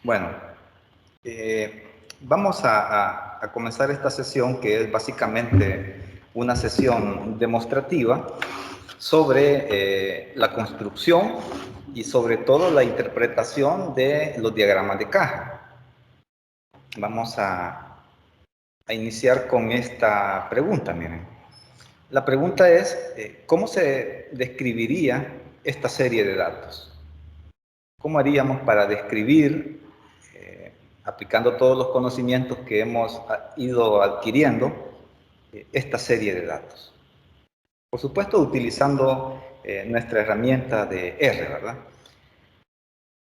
Bueno, vamos a comenzar esta sesión, que es básicamente una sesión demostrativa sobre la construcción y sobre todo la interpretación de los diagramas de caja. Vamos a iniciar con esta pregunta, miren. La pregunta es, ¿cómo se describiría esta serie de datos? ¿Cómo haríamos para describir, aplicando todos los conocimientos que hemos ido adquiriendo, esta serie de datos? Por supuesto, utilizando nuestra herramienta de R, ¿verdad?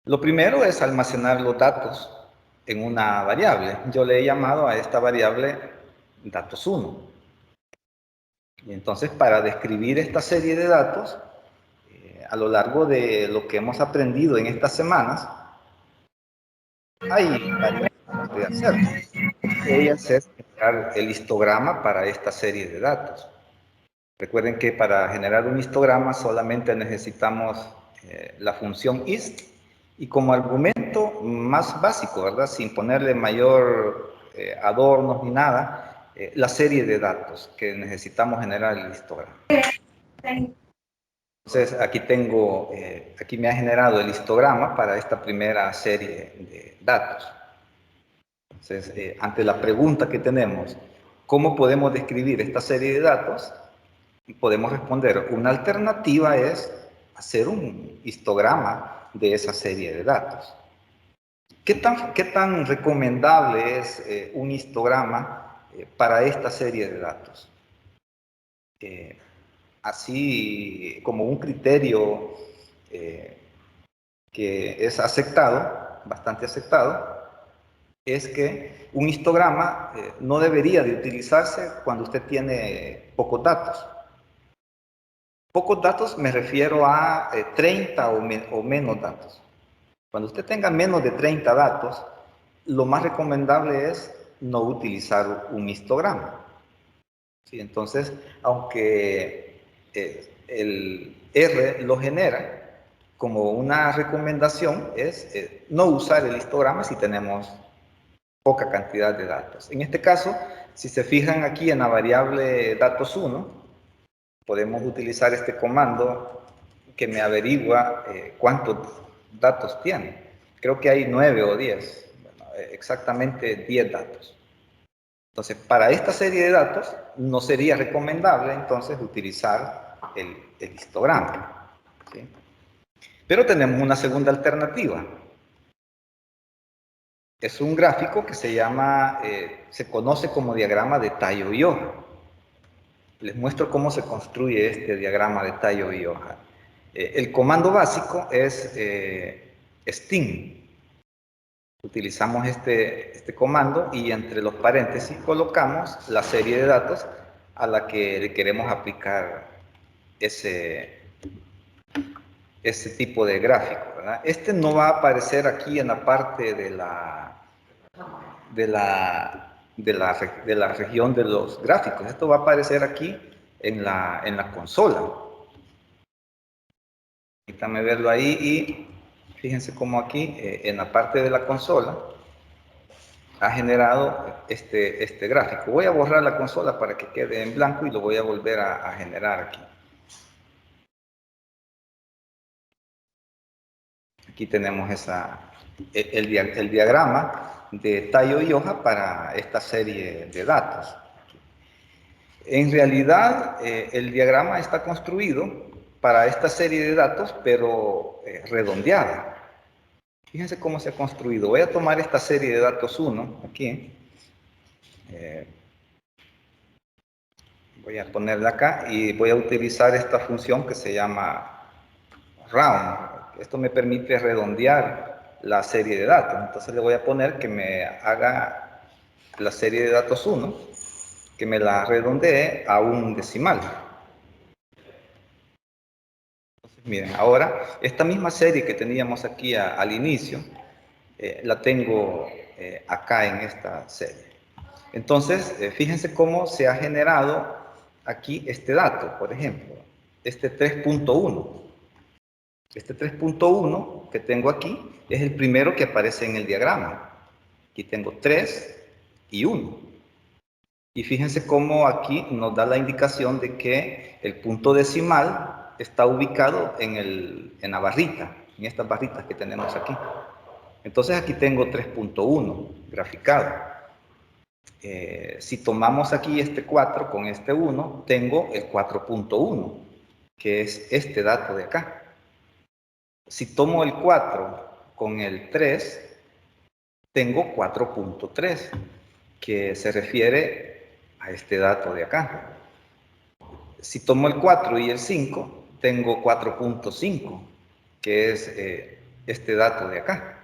Lo primero es almacenar los datos en una variable. Yo le he llamado a esta variable datos1. Y entonces, para describir esta serie de datos, a lo largo de lo que hemos aprendido en estas semanas, hay varias formas de hacerlo. Una de ellas es generar el histograma para esta serie de datos. Recuerden que para generar un histograma solamente necesitamos la función ist y como argumento más básico, ¿verdad? Sin ponerle mayor adornos ni nada, la serie de datos que necesitamos generar el histograma. Entonces, aquí me ha generado el histograma para esta primera serie de datos. Entonces, ante la pregunta que tenemos, ¿cómo podemos describir esta serie de datos? Podemos responder, una alternativa es hacer un histograma de esa serie de datos. ¿Qué tan recomendable es un histograma para esta serie de datos? Así como un criterio que es aceptado, bastante aceptado, es que un histograma no debería de utilizarse cuando usted tiene pocos datos. Pocos datos me refiero a 30 o menos datos. Cuando usted tenga menos de 30 datos, lo más recomendable es no utilizar un histograma. ¿Sí? Entonces, aunque el R lo genera, como una recomendación es no usar el histograma si tenemos poca cantidad de datos. En este caso, si se fijan aquí en la variable datos1, podemos utilizar este comando que me averigua cuántos datos tiene. Creo que hay 9 o 10, bueno, exactamente 10 datos. Entonces, para esta serie de datos no sería recomendable entonces utilizar el histograma, ¿sí? Pero tenemos una segunda alternativa. Es un gráfico que se conoce como diagrama de tallo y hoja. Les muestro cómo se construye este diagrama de tallo y hoja. El comando básico es stim. Utilizamos este comando y entre los paréntesis colocamos la serie de datos a la que le queremos aplicar ese tipo de gráfico, ¿verdad? Este no va a aparecer aquí en la parte de la región de los gráficos. Esto va a aparecer aquí en la consola. Permítanme verlo ahí y fíjense cómo aquí en la parte de la consola ha generado este gráfico. Voy a borrar la consola para que quede en blanco y lo voy a volver a generar aquí. Aquí tenemos el diagrama de tallo y hoja para esta serie de datos. En realidad, el diagrama está construido para esta serie de datos, pero redondeada. Fíjense cómo se ha construido. Voy a tomar esta serie de datos 1 aquí. Voy a ponerla acá y voy a utilizar esta función que se llama round. Esto me permite redondear la serie de datos. Entonces le voy a poner que me haga la serie de datos 1, que me la redondee a un decimal. Entonces, miren, ahora esta misma serie que teníamos aquí al inicio, la tengo acá en esta serie. Entonces, fíjense cómo se ha generado aquí este dato, por ejemplo, este 3.1. Este 3.1 que tengo aquí es el primero que aparece en el diagrama. Aquí tengo 3 y 1. Y fíjense cómo aquí nos da la indicación de que el punto decimal está ubicado en la barrita, en estas barritas que tenemos aquí. Entonces aquí tengo 3.1 graficado. Si tomamos aquí este 4 con este 1, tengo el 4.1, que es este dato de acá. Si tomo el 4 con el 3, tengo 4.3, que se refiere a este dato de acá. Si tomo el 4 y el 5, tengo 4.5, que es este dato de acá.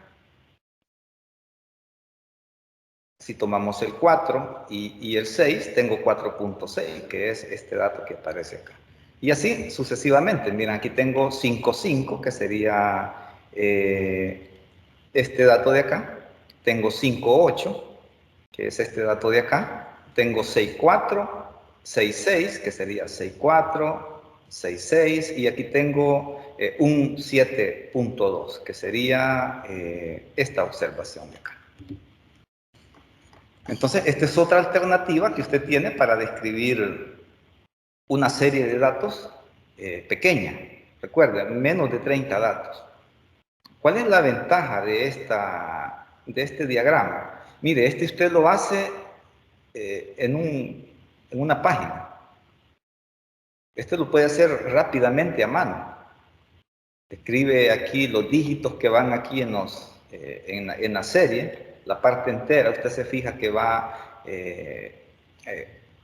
Si tomamos el 4 y el 6, tengo 4.6, que es este dato que aparece acá. Y así sucesivamente. Miren, aquí tengo 5.5, que sería este dato de acá. Tengo 5.8, que es este dato de acá. Tengo 6.4, 6.6, que sería 6.4, 6.6. Y aquí tengo un 7.2, que sería esta observación de acá. Entonces, esta es otra alternativa que usted tiene para describir una serie de datos pequeña. Recuerden, menos de 30 datos. ¿Cuál es la ventaja de este diagrama? Mire, este usted lo hace en una página. Este lo puede hacer rápidamente a mano. Escribe aquí los dígitos que van aquí en la serie, la parte entera. Usted se fija que va,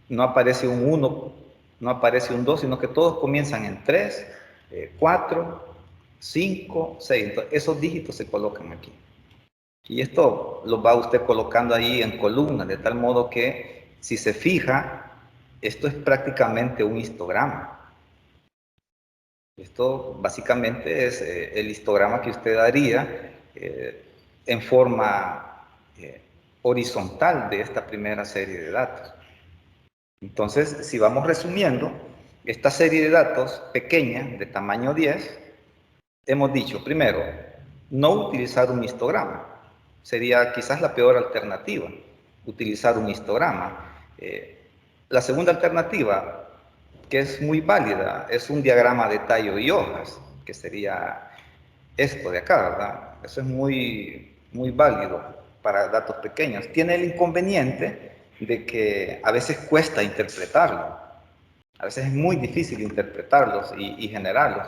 no aparece un 1, no aparece un 2, sino que todos comienzan en 3, 4, 5, 6. Entonces, esos dígitos se colocan aquí. Y esto lo va usted colocando ahí en columnas, de tal modo que, si se fija, esto es prácticamente un histograma. Esto básicamente es el histograma que usted haría en forma horizontal de esta primera serie de datos. Entonces, si vamos resumiendo, esta serie de datos pequeña, de tamaño 10, hemos dicho, primero, no utilizar un histograma. Sería quizás la peor alternativa, utilizar un histograma. La segunda alternativa, que es muy válida, es un diagrama de tallo y hojas, que sería esto de acá, ¿verdad? Eso es muy, muy válido para datos pequeños. Tiene el inconveniente de que a veces cuesta interpretarlo. A veces es muy difícil interpretarlos y generarlos,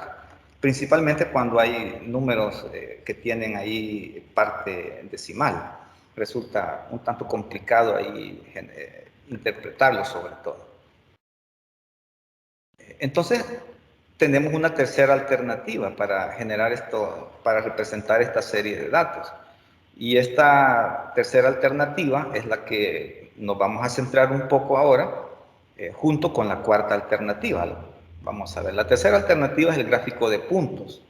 principalmente cuando hay números que tienen ahí parte decimal. Resulta un tanto complicado ahí interpretarlos sobre todo. Entonces, tenemos una tercera alternativa para generar esto, para representar esta serie de datos. Y esta tercera alternativa es la que nos vamos a centrar un poco ahora, junto con la cuarta alternativa. Vamos a ver, la tercera alternativa es el gráfico de puntos.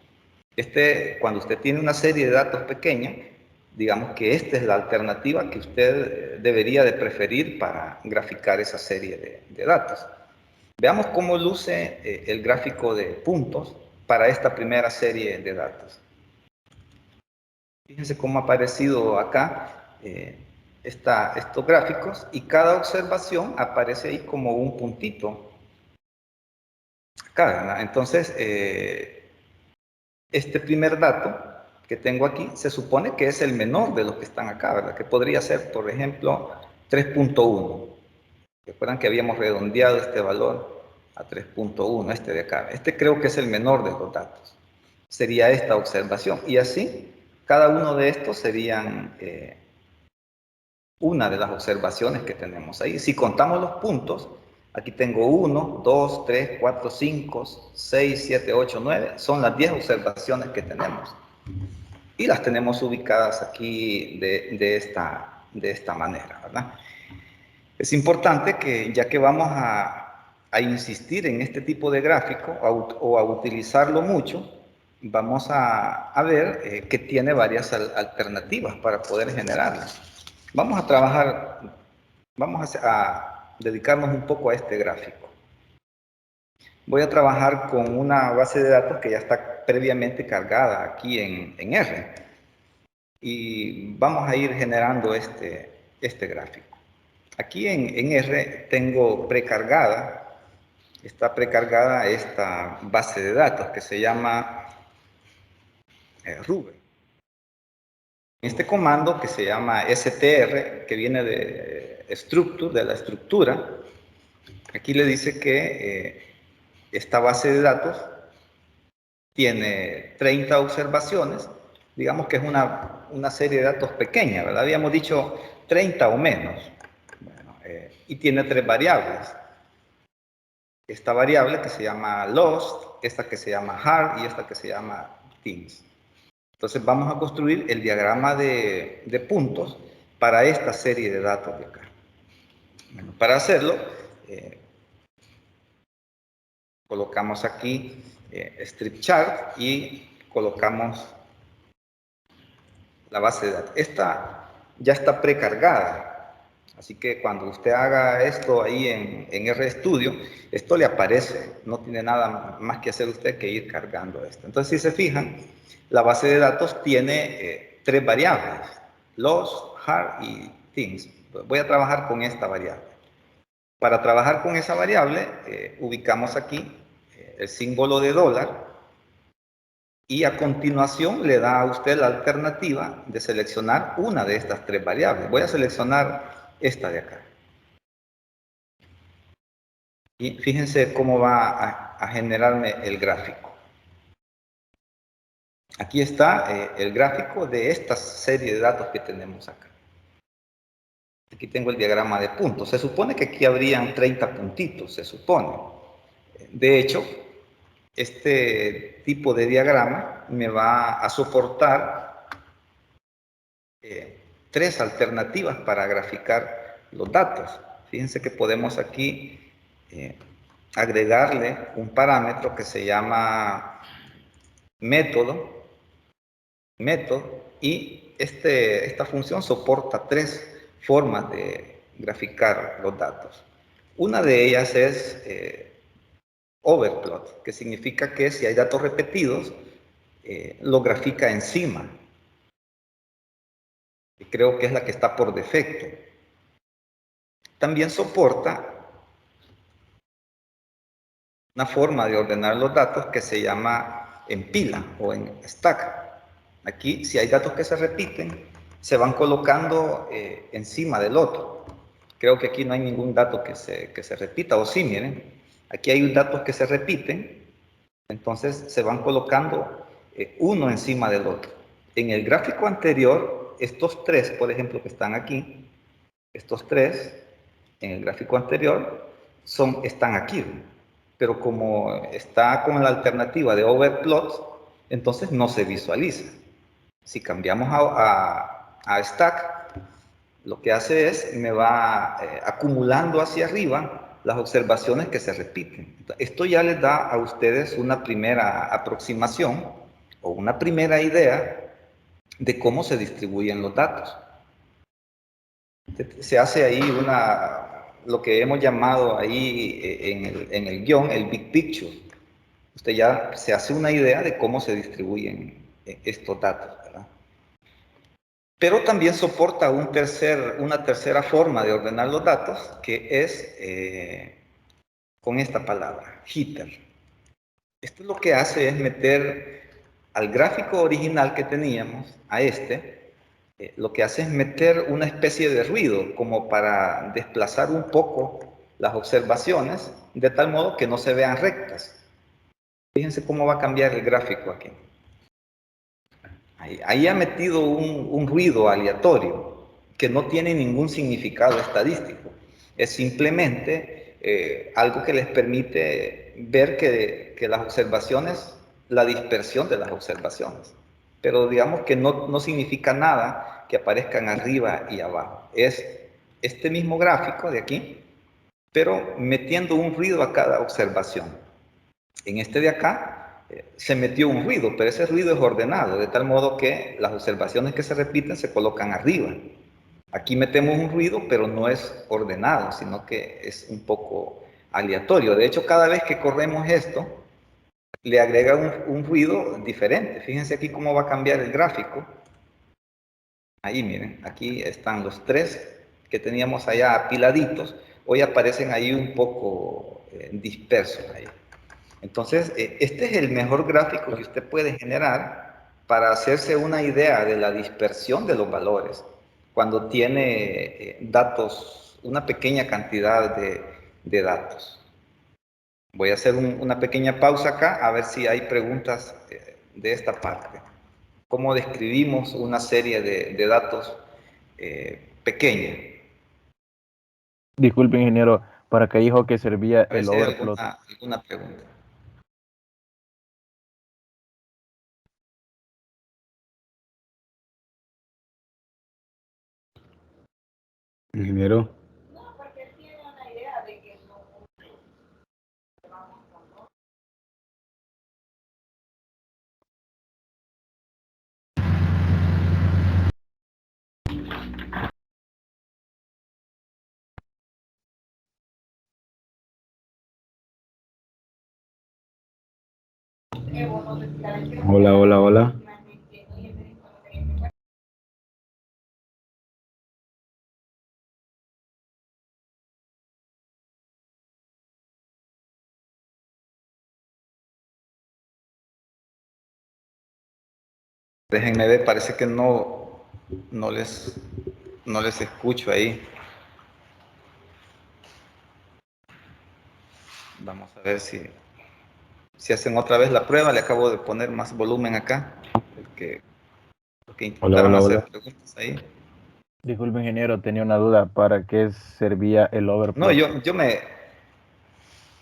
Cuando usted tiene una serie de datos pequeña, digamos que esta es la alternativa que usted debería de preferir para graficar esa serie de datos. Veamos cómo luce el gráfico de puntos para esta primera serie de datos. Fíjense cómo ha aparecido acá estos gráficos, y cada observación aparece ahí como un puntito. Acá, ¿verdad? Entonces, este primer dato que tengo aquí se supone que es el menor de los que están acá, ¿verdad? Que podría ser, por ejemplo, 3.1. Recuerdan que habíamos redondeado este valor a 3.1, este de acá. Este creo que es el menor de los datos. Sería esta observación. Y así, cada uno de estos serían una de las observaciones que tenemos ahí. Si contamos los puntos, aquí tengo 1, 2, 3, 4, 5, 6, 7, 8, 9. Son las 10 observaciones que tenemos. Y las tenemos ubicadas aquí de esta manera, ¿verdad? Es importante que, ya que vamos a insistir en este tipo de gráfico o a utilizarlo mucho, vamos a ver que tiene varias alternativas para poder generarlo. Vamos a trabajar, vamos a dedicarnos un poco a este gráfico. voy a trabajar con una base de datos que ya está previamente cargada aquí en R. Y vamos a ir generando este gráfico. Aquí en R tengo está precargada esta base de datos que se llama Ruby. Este comando que se llama str, que viene de structure, de la estructura, aquí le dice que esta base de datos tiene 30 observaciones, digamos que es una serie de datos pequeña, ¿verdad? Habíamos dicho 30 o menos. Bueno, y tiene 3 variables. Esta variable que se llama lost, esta que se llama hard y esta que se llama teams. Entonces vamos a construir el diagrama de puntos para esta serie de datos de acá. Bueno, para hacerlo, colocamos aquí strip chart y colocamos la base de datos. Esta ya está precargada, así que cuando usted haga esto ahí en RStudio, esto le aparece, no tiene nada más que hacer usted que ir cargando esto. Entonces, si se fijan, la base de datos tiene 3 variables, lost, hard y things. Voy a trabajar con esta variable. Para trabajar con esa variable, ubicamos aquí el símbolo de dólar y a continuación le da a usted la alternativa de seleccionar una de estas 3 variables. Voy a seleccionar esta de acá. Y fíjense cómo va a generarme el gráfico. Aquí está el gráfico de esta serie de datos que tenemos acá. Aquí tengo el diagrama de puntos. Se supone que aquí habrían 30 puntitos, se supone. De hecho, este tipo de diagrama me va a soportar 3 alternativas para graficar los datos. Fíjense que podemos aquí agregarle un parámetro que se llama método, y esta función soporta 3 formas de graficar los datos. Una de ellas es overplot, que significa que si hay datos repetidos, lo grafica encima. Y creo que es la que está por defecto. También soporta una forma de ordenar los datos que se llama en pila o en stack. Aquí, si hay datos que se repiten, se van colocando encima del otro. Creo que aquí no hay ningún dato que se repita, o sí, miren, aquí hay datos que se repiten, entonces se van colocando uno encima del otro. En el gráfico anterior, estos 3, por ejemplo, que están aquí, estos 3, en el gráfico anterior, están aquí, pero como está con la alternativa de overplot, entonces no se visualiza. Si cambiamos a stack, lo que hace es, me va acumulando hacia arriba las observaciones que se repiten. Esto ya les da a ustedes una primera aproximación o una primera idea de cómo se distribuyen los datos. Se hace ahí lo que hemos llamado ahí en el guión, el big picture. Usted ya se hace una idea de cómo se distribuyen estos datos, ¿verdad? Pero también soporta una tercera forma de ordenar los datos, que es con esta palabra, header. Esto lo que hace es meter al gráfico original que teníamos, a lo que hace es meter una especie de ruido, como para desplazar un poco las observaciones, de tal modo que no se vean rectas. Fíjense cómo va a cambiar el gráfico aquí. Ahí ha metido un ruido aleatorio que no tiene ningún significado estadístico. Es simplemente algo que les permite ver que las observaciones, la dispersión de las observaciones. Pero digamos que no significa nada que aparezcan arriba y abajo. Es este mismo gráfico de aquí, pero metiendo un ruido a cada observación. En este de acá se metió un ruido, pero ese ruido es ordenado, de tal modo que las observaciones que se repiten se colocan arriba. Aquí metemos un ruido, pero no es ordenado, sino que es un poco aleatorio. De hecho, cada vez que corremos esto, le agrega un ruido diferente. Fíjense aquí cómo va a cambiar el gráfico. Ahí miren, aquí están los tres que teníamos allá apiladitos. Hoy aparecen ahí un poco dispersos. Ahí. Entonces, este es el mejor gráfico que usted puede generar para hacerse una idea de la dispersión de los valores cuando tiene datos, una pequeña cantidad de datos. Voy a hacer una pequeña pausa acá a ver si hay preguntas de esta parte. ¿Cómo describimos una serie de datos pequeña? Disculpe, ingeniero, ¿para qué dijo que servía A ver el si hay overplot? alguna pregunta. Ingeniero. Hola, hola, hola. Déjenme ver, parece que no les escucho ahí. Vamos a ver si hacen otra vez la prueba. Le acabo de poner más volumen acá. Porque Hola, intentaron hola, hacer hola. preguntas ahí. Disculpe, ingeniero, tenía una duda. ¿Para qué servía el No, overplot?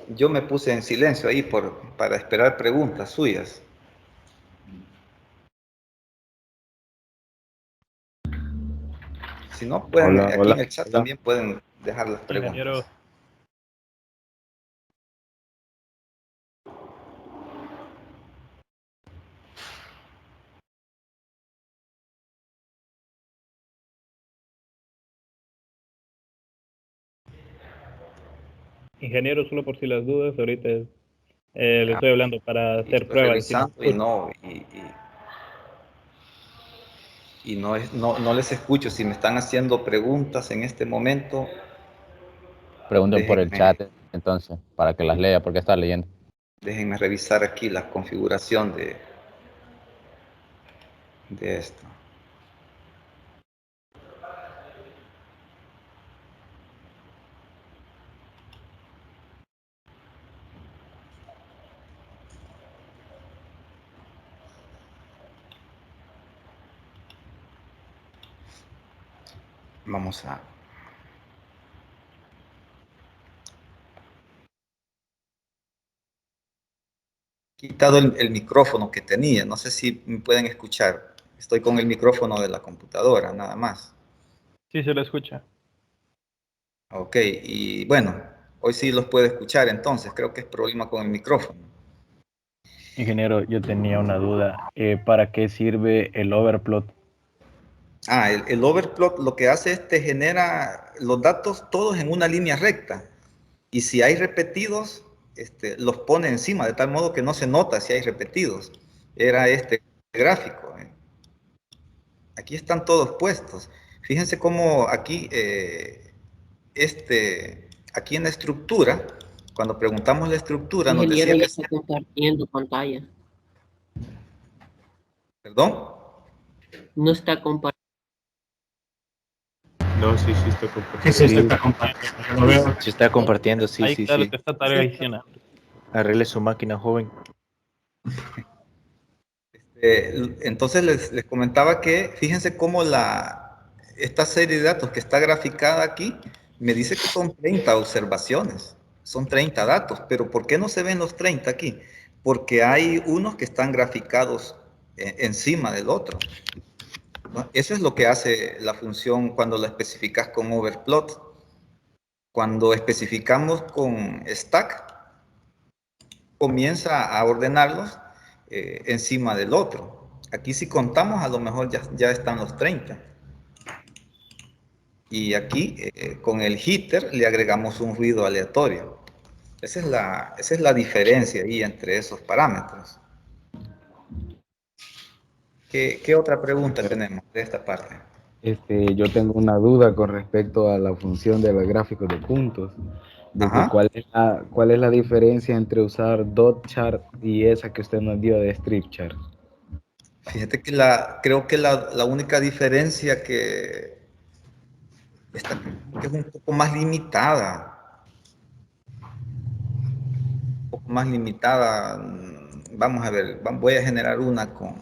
yo me puse en silencio ahí para esperar preguntas suyas. Si no, pueden, Hola, aquí en hola, el chat hola. también pueden dejar las Ingeniero, preguntas. ingeniero, solo por si las dudas, ahorita le estoy hablando para Y hacer estoy pruebas. Si me revisando y escucha. no les escucho. Si me están haciendo preguntas en este momento, Pregunten por el déjenme, chat, entonces, para que las lea, porque está leyendo. déjenme revisar aquí la configuración de esto. Vamos a... Quitado el micrófono que tenía. No sé si me pueden escuchar. Estoy con el micrófono de la computadora, nada más. Sí, se le escucha. Ok, y bueno, hoy sí los puedo escuchar entonces. Creo que es problema con el micrófono. Ingeniero, yo tenía una duda. ¿Para qué sirve el overplot? El overplot lo que hace es te genera los datos todos en una línea recta. Y si hay repetidos, los pone encima, de tal modo que no se nota si hay repetidos. Era este gráfico. Aquí están todos puestos. Fíjense cómo aquí, aquí en la estructura, cuando preguntamos la estructura, nos Ingeniero decía ya que... está compartiendo pantalla. ¿Perdón? No está compartiendo. No, sí, sí, está compartiendo. Sí, está compartiendo, pero no veo. Se está compartiendo, sí, Ahí sí, claro sí. que está traicionando. Arregle su máquina, joven. Entonces les comentaba que fíjense cómo esta serie de datos que está graficada aquí me dice que son 30 observaciones, son 30 datos, pero ¿por qué no se ven los 30 aquí? Porque hay unos que están graficados encima del otro, ¿no? Eso es lo que hace la función cuando la especificas con overplot. Cuando especificamos con stack, comienza a ordenarlos encima del otro. Aquí si contamos a lo mejor ya están los 30. Y aquí con el heater le agregamos un ruido aleatorio. Esa es la diferencia ahí entre esos parámetros. ¿Qué otra pregunta tenemos de esta parte? Yo tengo una duda con respecto a la función de los gráficos de puntos, de que Ajá. cuál es la diferencia entre usar dot chart y esa que usted nos dio de strip chart. Fíjate que creo que la única diferencia que es un poco más limitada. Un poco más limitada. Vamos a ver, voy a generar una con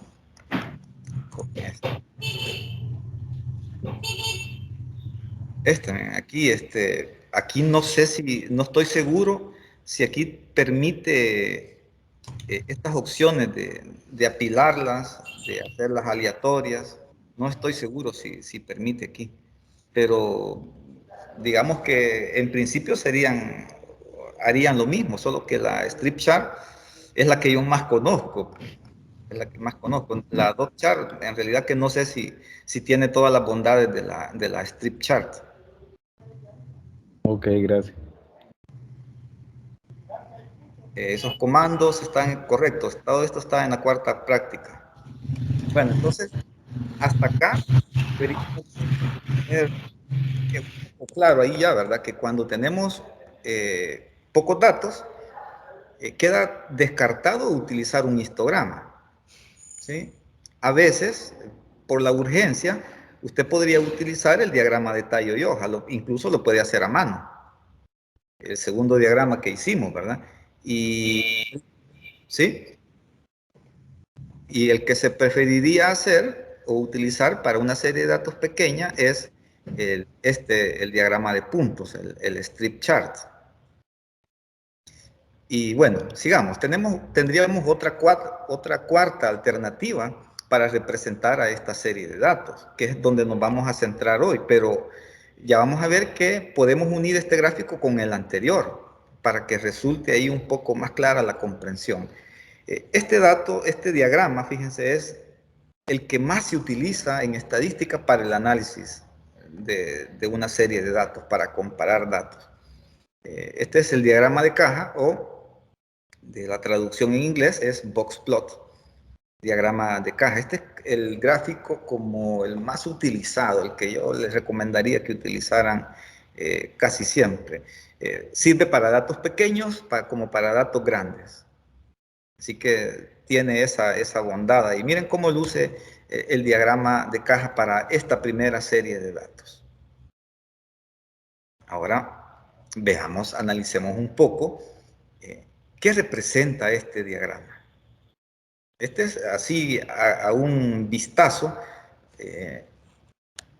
esto. Aquí no sé si, no estoy seguro si aquí permite estas opciones de apilarlas, de hacerlas aleatorias. No estoy seguro si permite aquí, pero digamos que en principio harían lo mismo, solo que la strip chart es la que yo más conozco. Es la que más conozco. La dot chart, en realidad que no sé si tiene todas las bondades de la strip chart. Ok, gracias. Esos comandos están correctos. Todo esto está en la cuarta práctica. Bueno, entonces, hasta acá deberíamos tener un poco claro ahí ya, ¿verdad? Que cuando tenemos pocos datos, queda descartado utilizar un histograma, ¿sí? A veces, por la urgencia, usted podría utilizar el diagrama de tallo y hoja, incluso lo puede hacer a mano. El segundo diagrama que hicimos, ¿verdad? ¿Sí? Y el que se preferiría hacer o utilizar para una serie de datos pequeña es el diagrama de puntos, el strip chart. Y bueno, sigamos. Tendríamos otra cuarta alternativa para representar a esta serie de datos, que es donde nos vamos a centrar hoy, pero ya vamos a ver que podemos unir este gráfico con el anterior para que resulte ahí un poco más clara la comprensión. Este diagrama, fíjense, es el que más se utiliza en estadística para el análisis de una serie de datos, para comparar datos. Este es el diagrama de caja, o de la traducción en inglés es box plot, diagrama de caja. Este es el gráfico como el más utilizado, el que yo les recomendaría que utilizaran casi siempre. Sirve para datos pequeños como para datos grandes. Así que tiene esa bondad. Y miren cómo luce el diagrama de caja para esta primera serie de datos. Ahora veamos, analicemos un poco qué representa este diagrama. Este es así a un vistazo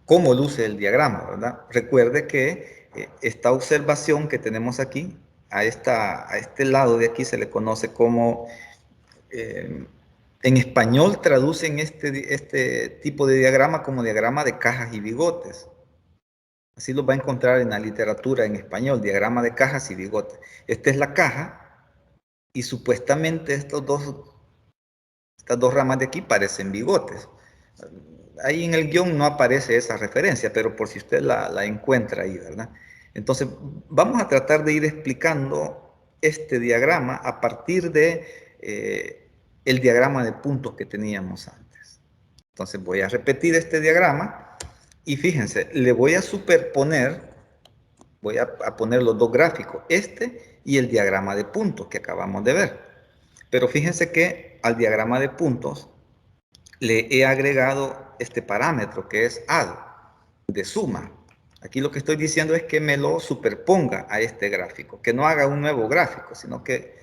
cómo luce el diagrama, ¿verdad? Recuerde que esta observación que tenemos aquí, a este lado de aquí se le conoce como... en español traducen este tipo de diagrama como diagrama de cajas y bigotes. Así lo va a encontrar en la literatura en español, diagrama de cajas y bigotes. Esta es la caja y supuestamente estas dos ramas de aquí parecen bigotes. Ahí en el guión no aparece esa referencia, pero por si usted la encuentra ahí, ¿verdad? Entonces, vamos a tratar de ir explicando este diagrama a partir de el diagrama de puntos que teníamos antes. Entonces, voy a repetir este diagrama y fíjense, le voy a superponer, voy a poner los dos gráficos, este y el diagrama de puntos que acabamos de ver. Pero fíjense que al diagrama de puntos le he agregado este parámetro que es add, de suma. Aquí lo que estoy diciendo es que me lo superponga a este gráfico, que no haga un nuevo gráfico, sino que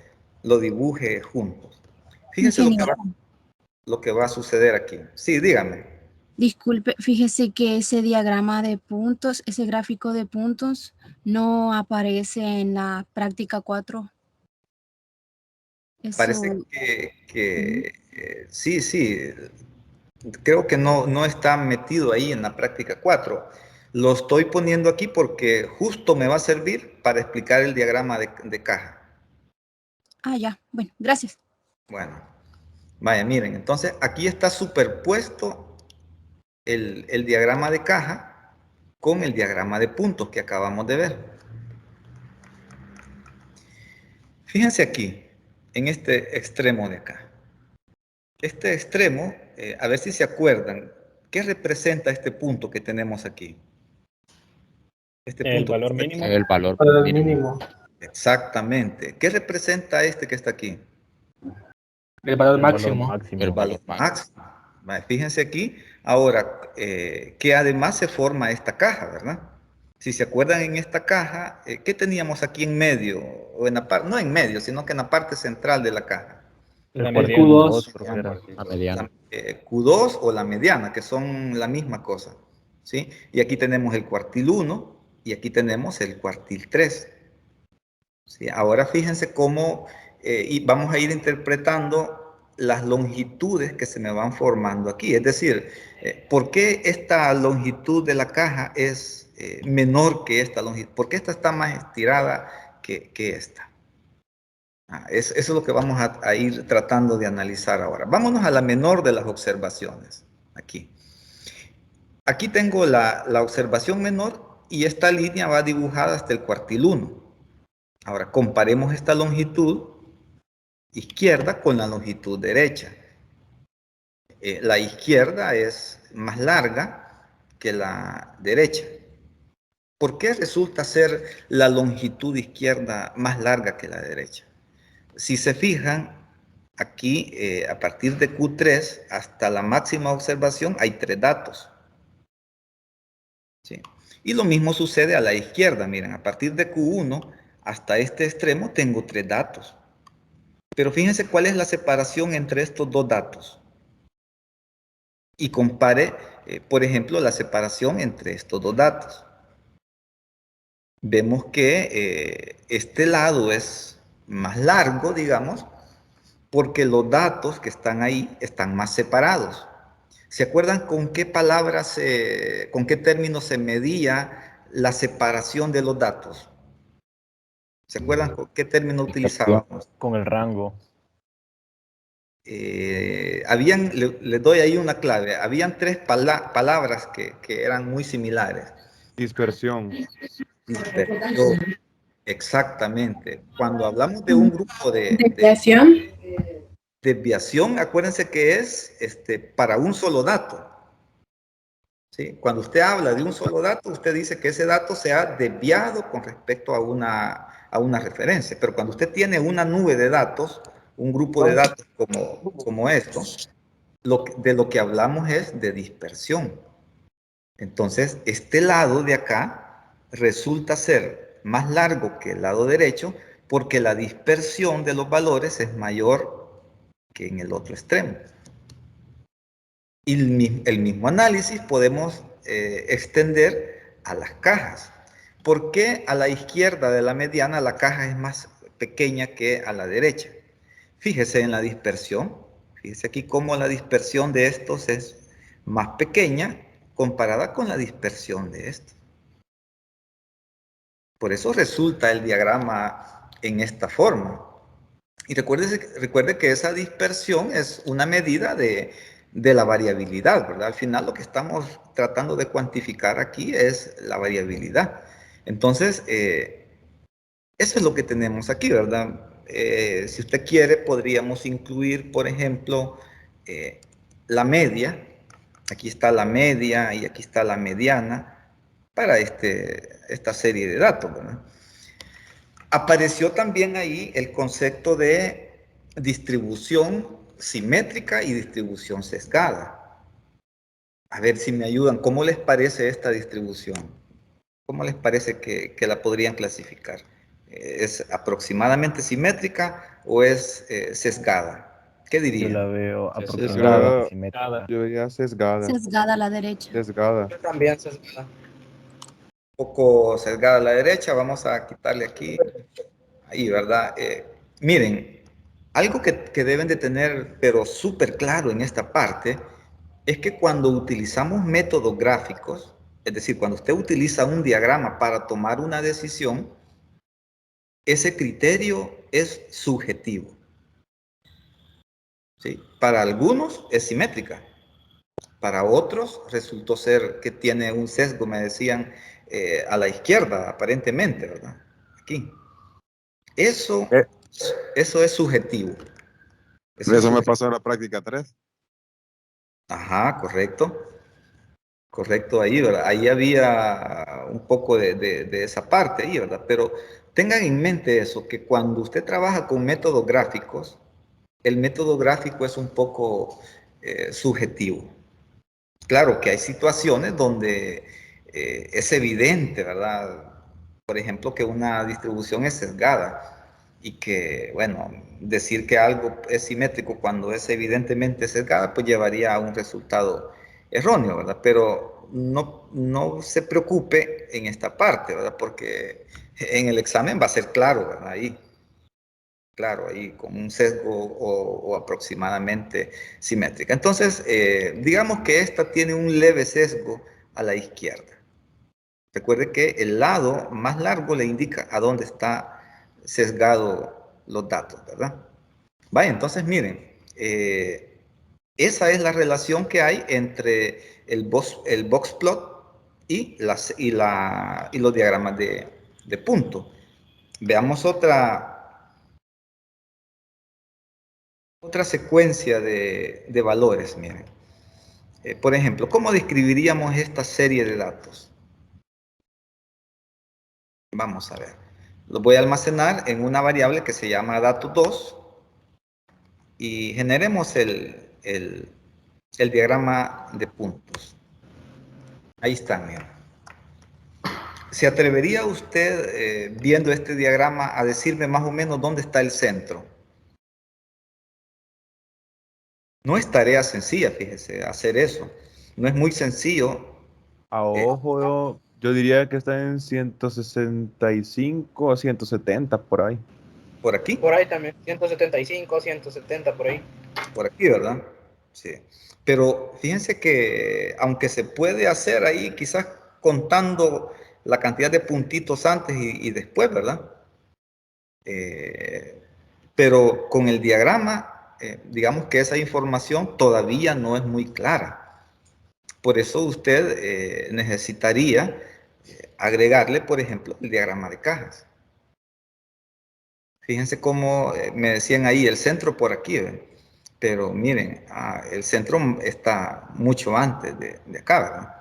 lo dibuje juntos. Fíjense lo que va a suceder aquí. Sí, dígame. Disculpe, fíjese que ese diagrama de puntos, ese gráfico de puntos, no aparece en la práctica 4. Parece Eso, que sí, creo que no está metido ahí en la práctica 4. Lo estoy poniendo aquí porque justo me va a servir para explicar el diagrama de caja. ya, bueno, gracias. Bueno, vaya, miren, entonces aquí está superpuesto el diagrama de caja con el diagrama de puntos que acabamos de ver. Fíjense aquí, en este extremo de acá. Este extremo, a ver si se acuerdan, ¿qué representa este punto que tenemos aquí? Este El punto que valor está aquí. mínimo. El valor mínimo. Exactamente. ¿Qué representa este que está aquí? El valor máximo. El valor máximo. Máximo. Vale, fíjense aquí, ahora, que además se forma esta caja, ¿verdad? Si se acuerdan en esta caja, ¿qué teníamos aquí en medio? O en la no en medio, sino que en la parte central de la caja. La El mediana. Q2, creo que era. La mediana. Q2 o la mediana, que son la misma cosa, ¿sí? Y aquí tenemos el cuartil 1 y aquí tenemos el cuartil 3. ¿Sí? Ahora fíjense cómo y vamos a ir interpretando las longitudes que se me van formando aquí. Es decir, ¿por qué esta longitud de la caja es menor que esta longitud? ¿Por qué esta está más estirada que esta? Eso es lo que vamos a ir tratando de analizar ahora. Vámonos a la menor de las observaciones. Aquí. Aquí tengo la observación menor y esta línea va dibujada hasta el cuartil 1. Ahora, comparemos esta longitud izquierda con la longitud derecha. La izquierda es más larga que la derecha. ¿Por qué resulta ser la longitud izquierda más larga que la derecha? Si se fijan, aquí a partir de Q3 hasta la máxima observación hay 3 datos. ¿Sí? Y lo mismo sucede a la izquierda. Miren, a partir de Q1 hasta este extremo tengo 3 datos. Pero fíjense cuál es la separación entre estos dos datos. Y compare, por ejemplo, la separación entre estos dos datos. Vemos que este lado es más largo, digamos, porque los datos que están ahí están más separados. ¿Se acuerdan con qué palabras, con qué términos se medía la separación de los datos? ¿Se acuerdan con qué término utilizábamos? Con el rango. Les doy ahí una clave. Habían 3 palabras que eran muy similares. Dispersión. Dispersión. Exactamente. Cuando hablamos de un grupo de desviación, acuérdense que es para un solo dato. ¿Sí? Cuando usted habla de un solo dato, usted dice que ese dato se ha desviado con respecto a una referencia. Pero cuando usted tiene una nube de datos, un grupo de datos como esto, de lo que hablamos es de dispersión. Entonces, este lado de acá resulta ser más largo que el lado derecho porque la dispersión de los valores es mayor que en el otro extremo. Y el mismo análisis podemos extender a las cajas. ¿Por qué a la izquierda de la mediana la caja es más pequeña que a la derecha? Fíjese en la dispersión. Fíjese aquí cómo la dispersión de estos es más pequeña comparada con la dispersión de estos. Por eso resulta el diagrama en esta forma. Y recuerde que esa dispersión es una medida de la variabilidad, ¿verdad? Al final lo que estamos tratando de cuantificar aquí es la variabilidad. Entonces, eso es lo que tenemos aquí, ¿verdad? Si usted quiere, podríamos incluir, por ejemplo, la media. Aquí está la media y aquí está la mediana para esta serie de datos, ¿verdad? Apareció también ahí el concepto de distribución simétrica y distribución sesgada. A ver si me ayudan. ¿Cómo les parece esta distribución? ¿Cómo les parece que la podrían clasificar? ¿Es aproximadamente simétrica o es sesgada? ¿Qué dirían? Yo la veo Sesgada. aproximadamente simétrica. Yo diría sesgada. Sesgada a la derecha. Sesgada. También sesgada. Un poco sesgada a la derecha. Vamos a quitarle aquí. Ahí, ¿verdad? Miren, algo que deben de tener, pero súper claro en esta parte, es que cuando utilizamos métodos gráficos, es decir, cuando usted utiliza un diagrama para tomar una decisión, ese criterio es subjetivo. ¿Sí? Para algunos es simétrica. Para otros resultó ser que tiene un sesgo, me decían, a la izquierda, aparentemente, ¿verdad? Aquí. Eso Eso es subjetivo. Eso me subjetivo. pasó en la práctica 3. Ajá, correcto. Correcto ahí, ¿verdad? Ahí había un poco de esa parte ahí, ¿verdad? Pero tengan en mente eso, que cuando usted trabaja con métodos gráficos, el método gráfico es un poco subjetivo. Claro que hay situaciones donde es evidente, ¿verdad? Por ejemplo, que una distribución es sesgada y que, bueno, decir que algo es simétrico cuando es evidentemente sesgada, pues llevaría a un resultado erróneo, ¿verdad? Pero no se preocupe en esta parte, ¿verdad? Porque en el examen va a ser claro, ¿verdad? Ahí, claro, ahí con un sesgo o aproximadamente simétrica. Entonces, digamos que esta tiene un leve sesgo a la izquierda. Recuerde que el lado más largo le indica a dónde está sesgado los datos, ¿verdad? Vaya, entonces miren, esa es la relación que hay entre el box plot y los diagramas de punto. Veamos otra secuencia de valores, miren. Por ejemplo, ¿cómo describiríamos esta serie de datos? Vamos a ver. Los voy a almacenar en una variable que se llama dato2 y generemos el diagrama de puntos. Ahí está, miren. ¿Se atrevería usted, viendo este diagrama, a decirme más o menos dónde está el centro? No es tarea sencilla, fíjese, hacer eso. No es muy sencillo. A ojo, yo diría que está en 165 a 170 por ahí. ¿Por aquí? Por ahí también, 175, 170 por ahí. Por aquí, ¿verdad? Sí. Pero fíjense que aunque se puede hacer ahí, quizás contando la cantidad de puntitos antes y después, ¿verdad? Pero con el diagrama, digamos que esa información todavía no es muy clara. Por eso usted necesitaría agregarle, por ejemplo, el diagrama de cajas. Fíjense cómo me decían ahí, el centro por aquí, ¿ven? Pero miren, el centro está mucho antes de acá, ¿verdad?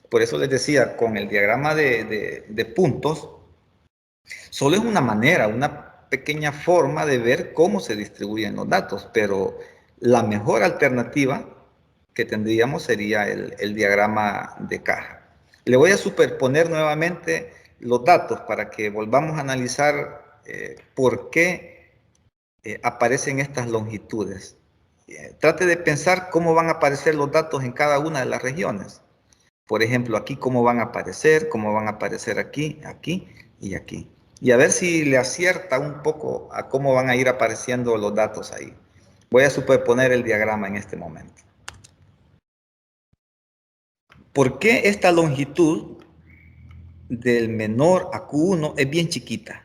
Por eso les decía, con el diagrama de puntos, solo es una manera, una pequeña forma de ver cómo se distribuyen los datos, pero la mejor alternativa que tendríamos sería el diagrama de caja. Le voy a superponer nuevamente los datos para que volvamos a analizar por qué aparecen estas longitudes. Trate de pensar cómo van a aparecer los datos en cada una de las regiones. Por ejemplo, aquí cómo van a aparecer aquí, aquí y aquí. Y a ver si le acierta un poco a cómo van a ir apareciendo los datos ahí. Voy a superponer el diagrama en este momento. ¿Por qué esta longitud del menor a Q1 es bien chiquita?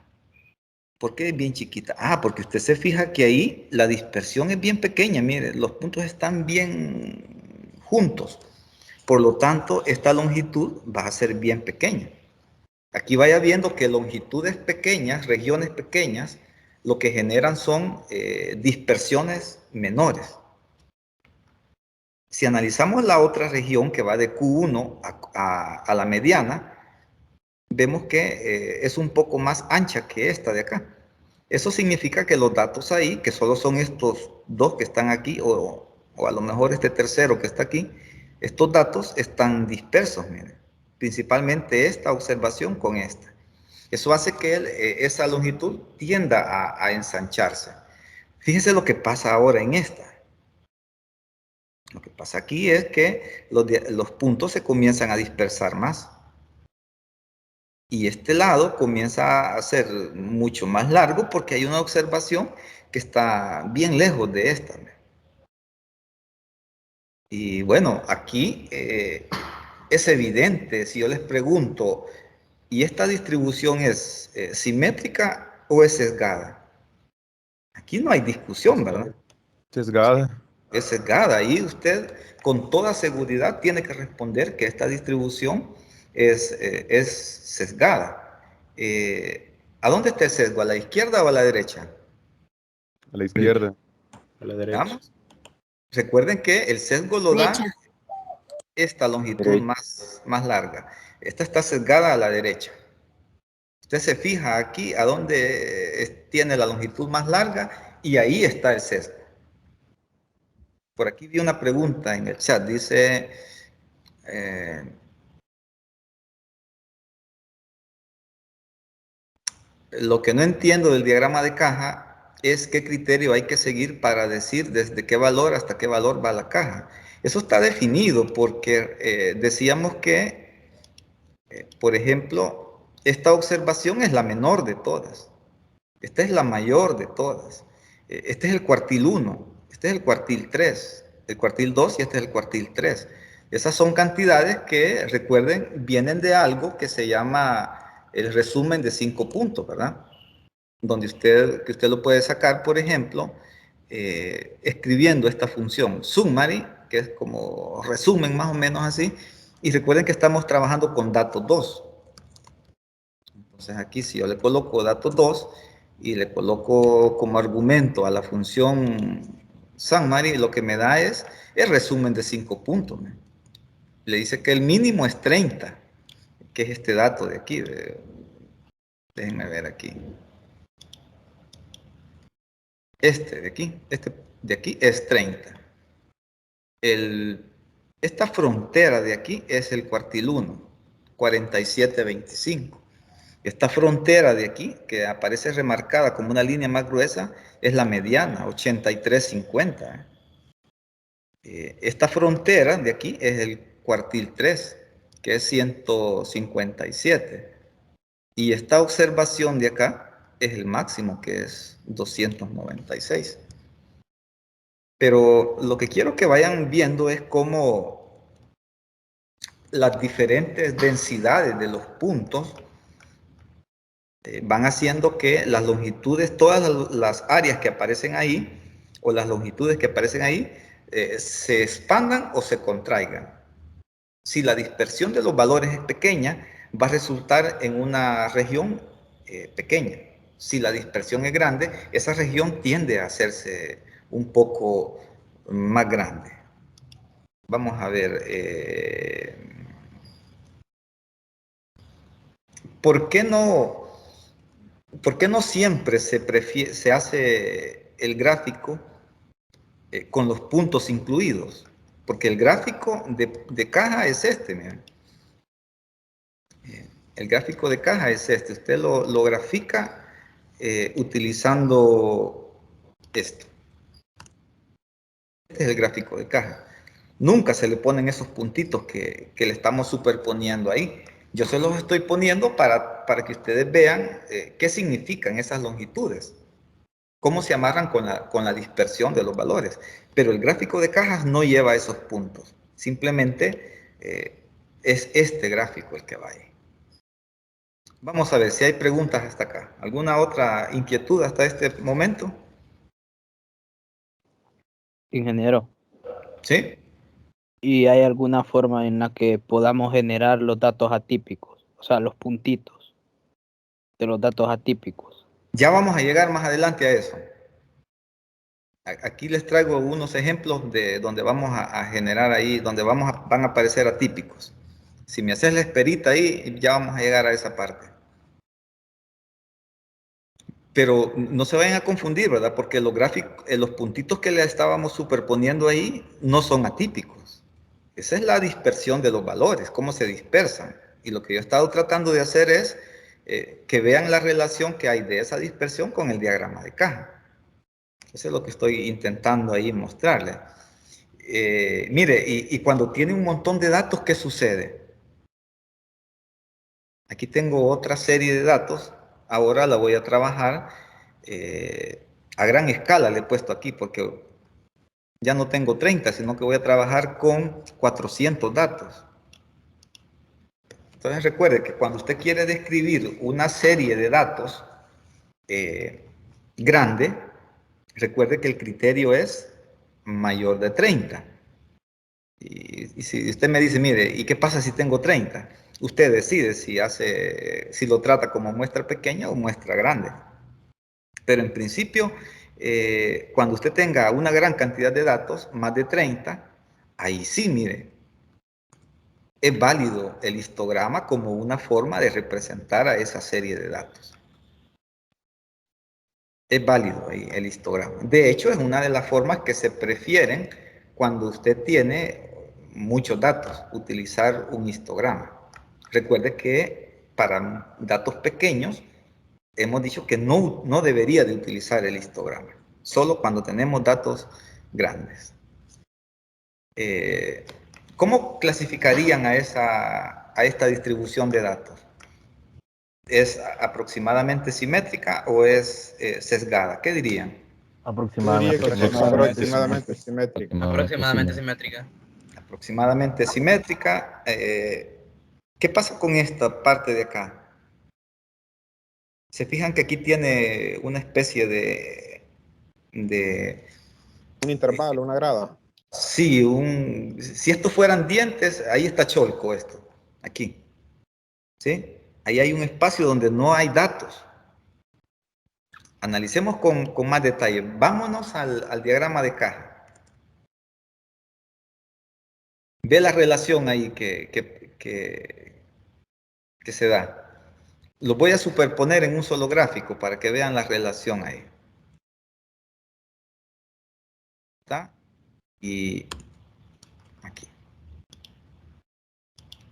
¿Por qué es bien chiquita? Porque usted se fija que ahí la dispersión es bien pequeña. Mire, los puntos están bien juntos. Por lo tanto, esta longitud va a ser bien pequeña. Aquí vaya viendo que longitudes pequeñas, regiones pequeñas, lo que generan son dispersiones menores. Si analizamos la otra región que va de Q1 a la mediana, vemos que es un poco más ancha que esta de acá. Eso significa que los datos ahí, que solo son estos dos que están aquí, o a lo mejor este tercero que está aquí, estos datos están dispersos, miren. Principalmente esta observación con esta. Eso hace que esa longitud tienda a ensancharse. Fíjense lo que pasa ahora en esta. Lo que pasa aquí es que los puntos se comienzan a dispersar más. Y este lado comienza a ser mucho más largo porque hay una observación que está bien lejos de esta. Y bueno, aquí es evidente, si yo les pregunto, ¿y esta distribución es simétrica o es sesgada? Aquí no hay discusión, ¿verdad? Sesgada. Es sesgada. Y usted con toda seguridad tiene que responder que esta distribución es sesgada. ¿A dónde está el sesgo? ¿A la izquierda o a la derecha? A la izquierda. A la derecha. Veamos. Recuerden que el sesgo lo da Derecha. esta longitud Derecha. más larga. Esta está sesgada a la derecha. Usted se fija aquí a dónde tiene la longitud más larga y ahí está el sesgo. Por aquí vi una pregunta en el chat. Dice, lo que no entiendo del diagrama de caja es qué criterio hay que seguir para decir desde qué valor hasta qué valor va la caja. Eso está definido porque decíamos que, por ejemplo, esta observación es la menor de todas. Esta es la mayor de todas. Este es el cuartil 1, este es el cuartil 3, el cuartil 2 y este es el cuartil 3. Esas son cantidades que, recuerden, vienen de algo que se llama el resumen de 5 puntos, ¿verdad? Donde usted lo puede sacar, por ejemplo, escribiendo esta función summary, que es como resumen más o menos así, y recuerden que estamos trabajando con datos 2. Entonces aquí si yo le coloco datos 2 y le coloco como argumento a la función summary, lo que me da es el resumen de 5 puntos. Le dice que el mínimo es 30, que es este dato de aquí. Déjenme ver aquí. Este de aquí es 30. Esta frontera de aquí es el cuartil 1, 47.25. Esta frontera de aquí, que aparece remarcada como una línea más gruesa, es la mediana, 83.50. Esta frontera de aquí es el cuartil 3, que es 157. Y esta observación de acá es el máximo, que es 296. Pero lo que quiero que vayan viendo es cómo las diferentes densidades de los puntos van haciendo que las longitudes, todas las áreas que aparecen ahí, o las longitudes que aparecen ahí, se expandan o se contraigan. Si la dispersión de los valores es pequeña, va a resultar en una región pequeña. Si la dispersión es grande, esa región tiende a hacerse un poco más grande. Vamos a ver. ¿Por qué no siempre se hace el gráfico con los puntos incluidos? Porque el gráfico de caja es este, miren. El gráfico de caja es este. Usted lo grafica utilizando esto. Este es el gráfico de caja. Nunca se le ponen esos puntitos que le estamos superponiendo ahí. Yo se los estoy poniendo para que ustedes vean qué significan esas longitudes. Cómo se amarran con la dispersión de los valores. Pero el gráfico de cajas no lleva esos puntos. Simplemente es este gráfico el que va ahí. Vamos a ver si hay preguntas hasta acá. ¿Alguna otra inquietud hasta este momento? Ingeniero, ¿Sí? ¿y hay alguna forma en la que podamos generar los datos atípicos? O sea, los puntitos de los datos atípicos. Ya vamos a llegar más adelante a eso. Aquí les traigo unos ejemplos de donde vamos a generar ahí, donde van a aparecer atípicos. Si me haces la esperita ahí, ya vamos a llegar a esa parte. Pero no se vayan a confundir, ¿verdad? Porque los gráficos, los puntitos que le estábamos superponiendo ahí no son atípicos. Esa es la dispersión de los valores, cómo se dispersan. Y lo que yo he estado tratando de hacer es que vean la relación que hay de esa dispersión con el diagrama de caja. Eso es lo que estoy intentando ahí mostrarle. Mire, y cuando tiene un montón de datos, ¿qué sucede? Aquí tengo otra serie de datos. Ahora la voy a trabajar a gran escala, le he puesto aquí, porque ya no tengo 30, sino que voy a trabajar con 400 datos. Entonces recuerde que cuando usted quiere describir una serie de datos grande, recuerde que el criterio es mayor de 30. Y si usted me dice, mire, ¿y qué pasa si tengo 30? Usted decide si lo trata como muestra pequeña o muestra grande. Pero en principio, cuando usted tenga una gran cantidad de datos, más de 30, ahí sí, mire, es válido el histograma como una forma de representar a esa serie de datos. Es válido ahí el histograma. De hecho, es una de las formas que se prefieren cuando usted tiene muchos datos, utilizar un histograma. Recuerde que para datos pequeños, hemos dicho que no debería de utilizar el histograma, solo cuando tenemos datos grandes. ¿Cómo clasificarían a esta distribución de datos? ¿Es aproximadamente simétrica o es sesgada? ¿Qué dirían? Aproximadamente. Aproximadamente simétrica. Aproximadamente simétrica. Aproximadamente simétrica. ¿Qué pasa con esta parte de acá? Se fijan que aquí tiene una especie de Un intervalo, una grada. sí, si estos fueran dientes, ahí está cholco esto, aquí. ¿Sí? Ahí hay un espacio donde no hay datos. Analicemos con más detalle. Vámonos al diagrama de caja. Ve la relación ahí que se da. Lo voy a superponer en un solo gráfico para que vean la relación ahí. ¿Está? Y aquí.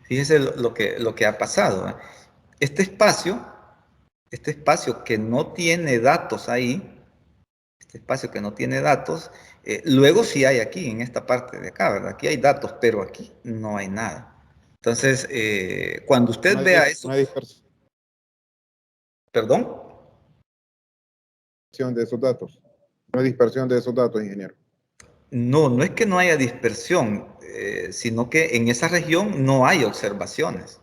Fíjense lo que ha pasado. Este espacio que no tiene datos ahí, luego sí hay aquí, en esta parte de acá, ¿verdad? Aquí hay datos, pero aquí no hay nada. Entonces, cuando usted vea eso... No hay dispersión ¿Perdón? de esos datos. No hay dispersión de esos datos, ingeniero. No es que no haya dispersión, sino que en esa región no hay observaciones.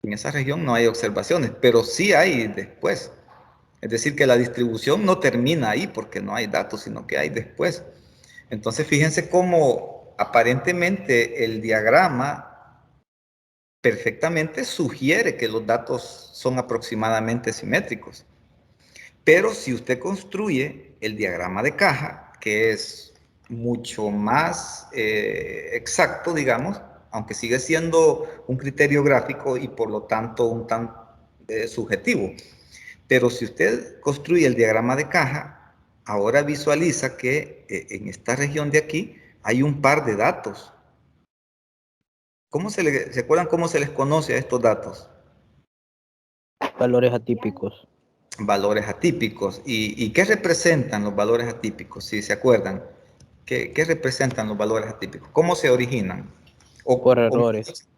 En esa región no hay observaciones, pero sí hay después. Es decir, que la distribución no termina ahí porque no hay datos, sino que hay después. Entonces, fíjense cómo aparentemente el diagrama perfectamente sugiere que los datos son aproximadamente simétricos. Pero si usted construye el diagrama de caja, que es mucho más exacto, digamos, aunque sigue siendo un criterio gráfico y por lo tanto un tan subjetivo. Pero si usted construye el diagrama de caja, ahora visualiza que en esta región de aquí hay un par de datos. ¿Se acuerdan cómo se les conoce a estos datos? Valores atípicos. Valores atípicos. ¿Y qué representan los valores atípicos? Si se acuerdan, ¿qué representan los valores atípicos? ¿Cómo se originan? Por errores.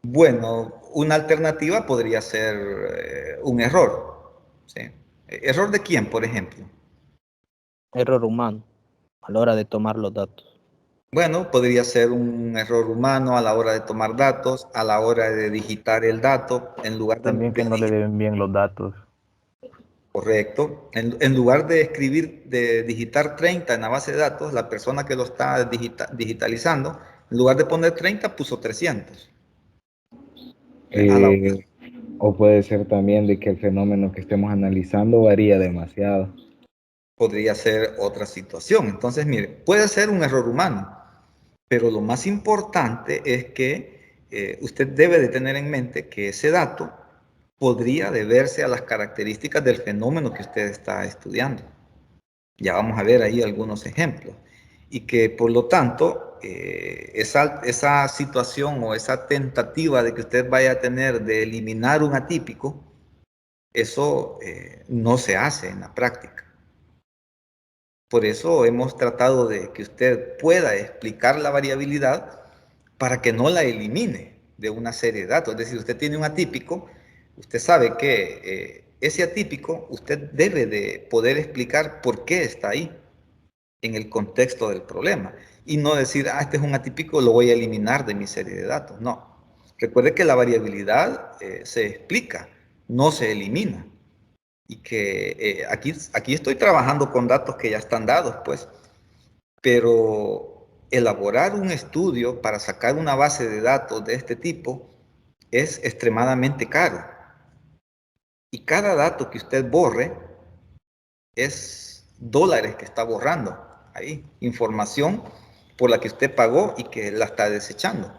Bueno, una alternativa podría ser un error. ¿Sí? ¿Error de quién, por ejemplo? Error humano a la hora de tomar los datos. Bueno, podría ser un error humano a la hora de tomar datos, a la hora de digitar el dato, en lugar de... También que no le den bien los datos. Correcto. En lugar de digitar 30 en la base de datos, la persona que lo está digitalizando, en lugar de poner 30, puso 300. O puede ser también de que el fenómeno que estemos analizando varía demasiado. Podría ser otra situación. Entonces, mire, puede ser un error humano, pero lo más importante es que usted debe de tener en mente que ese dato podría deberse a las características del fenómeno que usted está estudiando. Ya vamos a ver ahí algunos ejemplos. Y que, por lo tanto, esa situación o esa tentativa de que usted vaya a tener de eliminar un atípico, eso no se hace en la práctica. Por eso hemos tratado de que usted pueda explicar la variabilidad para que no la elimine de una serie de datos. Es decir, usted tiene un atípico, usted sabe que ese atípico usted debe de poder explicar por qué está ahí en el contexto del problema y no decir, este es un atípico, lo voy a eliminar de mi serie de datos. No. Recuerde que la variabilidad se explica, no se elimina. Y que aquí estoy trabajando con datos que ya están dados, pues. Pero elaborar un estudio para sacar una base de datos de este tipo es extremadamente caro. Y cada dato que usted borre es dólares que está borrando ahí, información por la que usted pagó y que la está desechando.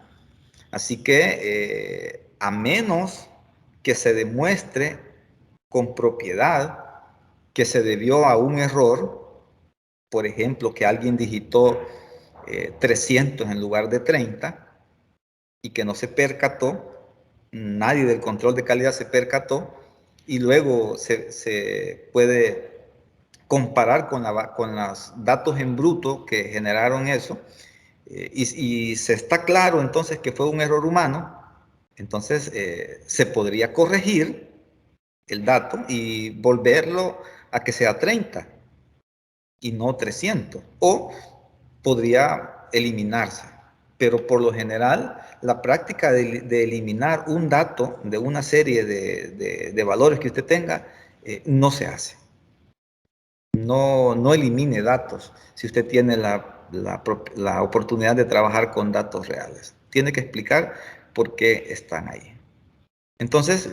Así que a menos que se demuestre con propiedad que se debió a un error, por ejemplo, que alguien digitó 300 en lugar de 30 y que no se percató, nadie del control de calidad se percató, y luego se puede comparar con los datos en bruto que generaron eso, y se está claro entonces que fue un error humano, entonces se podría corregir el dato y volverlo a que sea 30 y no 300, o podría eliminarse. Pero por lo general, la práctica de eliminar un dato de una serie de valores que usted tenga, no se hace. No elimine datos si usted tiene la oportunidad de trabajar con datos reales. Tiene que explicar por qué están ahí. Entonces,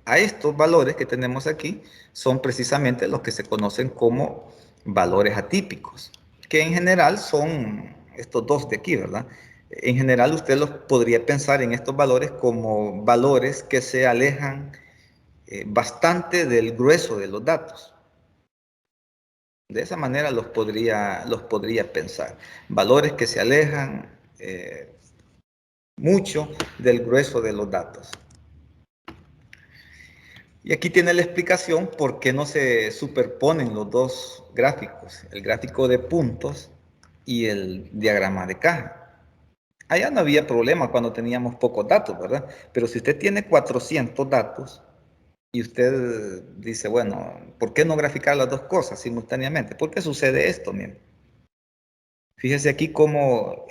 a estos valores que tenemos aquí son precisamente los que se conocen como valores atípicos, que en general son estos dos de aquí, ¿verdad? En general usted los podría pensar en estos valores como valores que se alejan bastante del grueso de los datos. De esa manera los podría pensar. Valores que se alejan mucho del grueso de los datos. Y aquí tiene la explicación por qué no se superponen los dos gráficos, el gráfico de puntos y el diagrama de caja. Allá no había problema cuando teníamos pocos datos, ¿verdad? Pero si usted tiene 400 datos y usted dice, bueno, ¿por qué no graficar las dos cosas simultáneamente? ¿Por qué sucede esto? Miren. Fíjese aquí cómo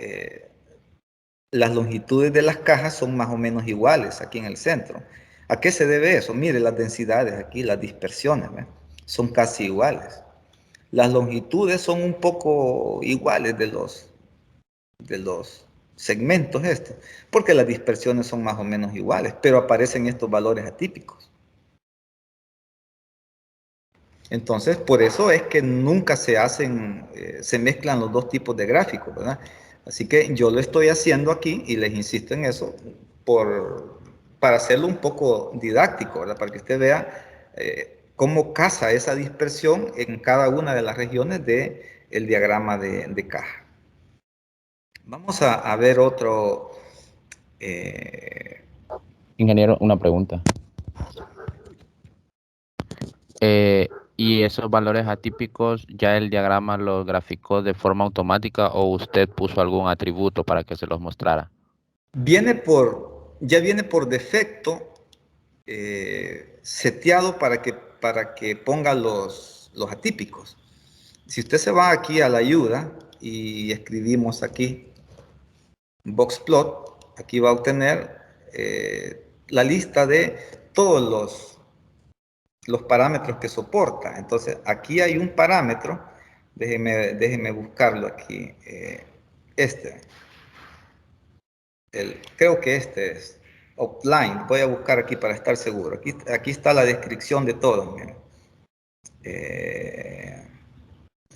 las longitudes de las cajas son más o menos iguales aquí en el centro. ¿A qué se debe eso? Mire, las densidades aquí, las dispersiones, ¿ve? Son casi iguales. Las longitudes son un poco iguales de los segmentos estos, porque las dispersiones son más o menos iguales, pero aparecen estos valores atípicos. Entonces, por eso es que nunca se mezclan los dos tipos de gráficos, ¿verdad? Así que yo lo estoy haciendo aquí y les insisto en eso para hacerlo un poco didáctico, ¿verdad? Para que usted vea cómo casa esa dispersión en cada una de las regiones del diagrama de caja. Vamos a ver otro. Ingeniero, una pregunta. ¿Y esos valores atípicos ya el diagrama los graficó de forma automática o usted puso algún atributo para que se los mostrara? Ya viene por defecto seteado para que ponga los atípicos. Si usted se va aquí a la ayuda y escribimos aquí boxplot, aquí va a obtener la lista de todos los parámetros que soporta. Entonces, aquí hay un parámetro, déjeme buscarlo aquí, creo que este es offline, voy a buscar aquí para estar seguro. Aquí está la descripción de todo, miren.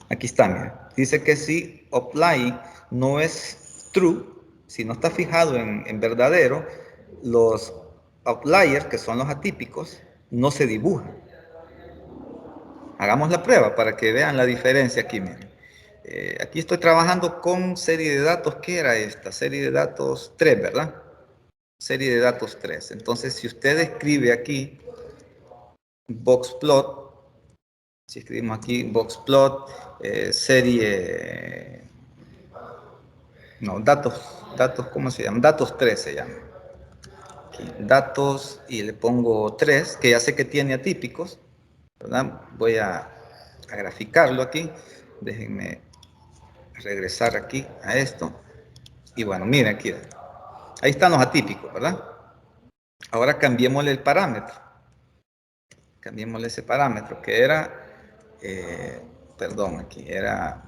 Aquí está, miren. Dice que si offline no es true, si no está fijado en verdadero, los outliers, que son los atípicos, no se dibujan. Hagamos la prueba para que vean la diferencia aquí, miren. Aquí estoy trabajando con serie de datos. ¿Qué era esta? Serie de datos 3, ¿verdad? Serie de datos 3. Entonces, si usted escribe aquí boxplot, si escribimos aquí boxplot, serie... No, datos, ¿cómo se llama? Datos 3 se llama. Aquí, datos, y le pongo 3, que ya sé que tiene atípicos, ¿verdad? Voy a graficarlo aquí. Déjenme regresar aquí a esto. Y bueno, miren aquí. Ahí están los atípicos, ¿verdad? Ahora cambiémosle el parámetro. Cambiémosle ese parámetro que era, perdón, aquí era...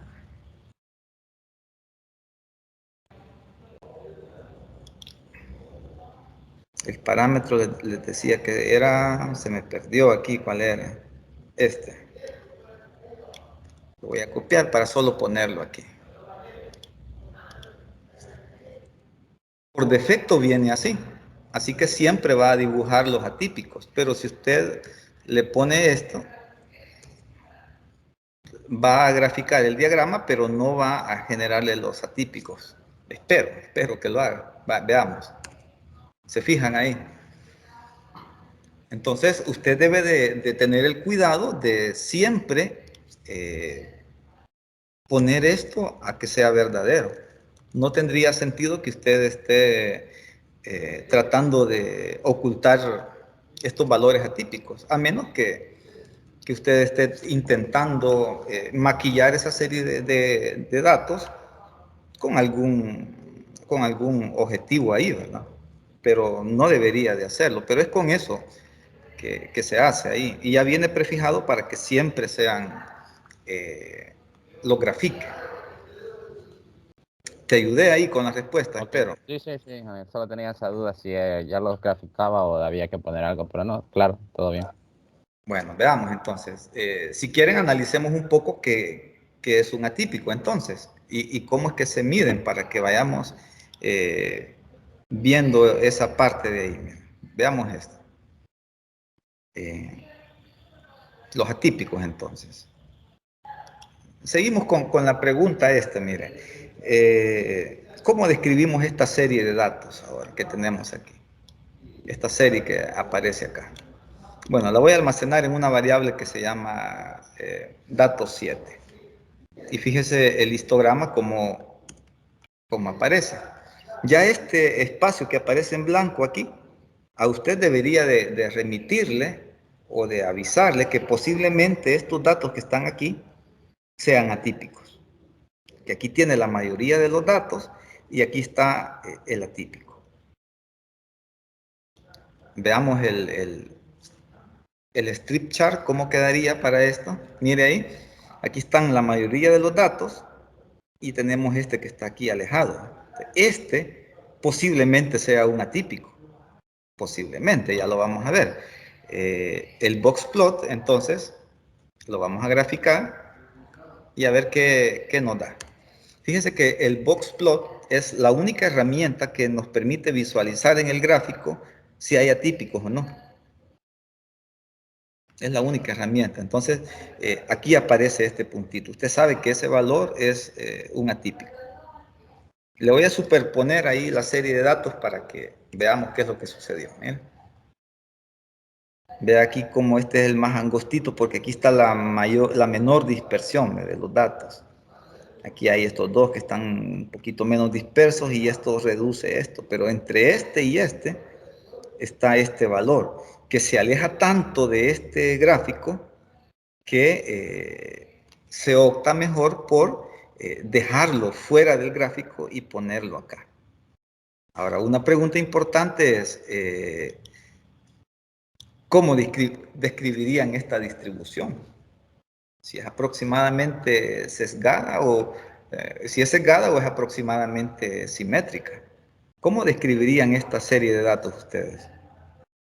El parámetro les decía que era, se me perdió aquí, ¿cuál era? Este. Lo voy a copiar para solo ponerlo aquí. Por defecto viene así. Así que siempre va a dibujar los atípicos. Pero si usted le pone esto, va a graficar el diagrama, pero no va a generarle los atípicos. Espero que lo haga. Veamos. ¿Se fijan ahí? Entonces, usted debe de tener el cuidado de siempre poner esto a que sea verdadero. No tendría sentido que usted esté tratando de ocultar estos valores atípicos, a menos que usted esté intentando maquillar esa serie de datos con algún objetivo ahí, ¿verdad? Pero no debería de hacerlo, pero es con eso que se hace ahí. Y ya viene prefijado para que siempre sean, lo grafique. Te ayudé ahí con la respuesta, espero. Sí, solo tenía esa duda si ya los graficaba o había que poner algo, pero no, claro, todo bien. Bueno, veamos entonces. Si quieren, analicemos un poco qué es un atípico entonces y cómo es que se miden para que vayamos viendo esa parte de ahí. Veamos esto. Los atípicos entonces. Seguimos con la pregunta esta, mire. ¿Cómo describimos esta serie de datos ahora que tenemos aquí? Esta serie que aparece acá. Bueno, la voy a almacenar en una variable que se llama datos 7. Y fíjese el histograma como aparece. Ya este espacio que aparece en blanco aquí, a usted debería de remitirle o de avisarle que posiblemente estos datos que están aquí sean atípicos. Que aquí tiene la mayoría de los datos y aquí está el atípico. Veamos el strip chart, ¿cómo quedaría para esto? Mire ahí, aquí están la mayoría de los datos y tenemos este que está aquí alejado. Este posiblemente sea un atípico. Posiblemente, ya lo vamos a ver. El box plot, entonces, lo vamos a graficar y a ver qué nos da. Fíjense que el box plot es la única herramienta que nos permite visualizar en el gráfico si hay atípicos o no. Es la única herramienta. Entonces, aquí aparece este puntito. Usted sabe que ese valor es un atípico. Le voy a superponer ahí la serie de datos para que veamos qué es lo que sucedió. Mira. Ve aquí cómo este es el más angostito porque aquí está la menor dispersión de los datos. Aquí hay estos dos que están un poquito menos dispersos y esto reduce esto. Pero entre este y este está este valor que se aleja tanto de este gráfico que se opta mejor por dejarlo fuera del gráfico y ponerlo acá. Ahora, una pregunta importante es, ¿cómo describirían esta distribución? Si es aproximadamente sesgada o si es sesgada o es aproximadamente simétrica. ¿Cómo describirían esta serie de datos ustedes?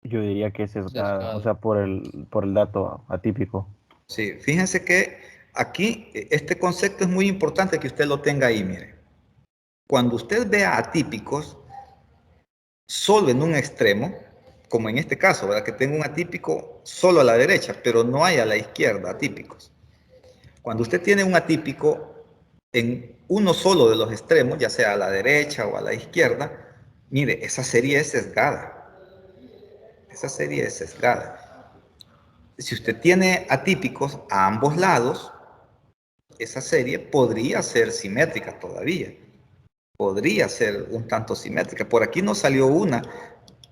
Yo diría que es sesgada, o sea, por el dato atípico. Sí, fíjense que aquí este concepto es muy importante que usted lo tenga ahí, mire. Cuando usted vea atípicos solo en un extremo, como en este caso, ¿verdad? Que tengo un atípico solo a la derecha, pero no hay a la izquierda atípicos. Cuando usted tiene un atípico en uno solo de los extremos, ya sea a la derecha o a la izquierda, mire, esa serie es sesgada. Esa serie es sesgada. Si usted tiene atípicos a ambos lados, esa serie podría ser simétrica todavía. Podría ser un tanto simétrica. Por aquí no salió una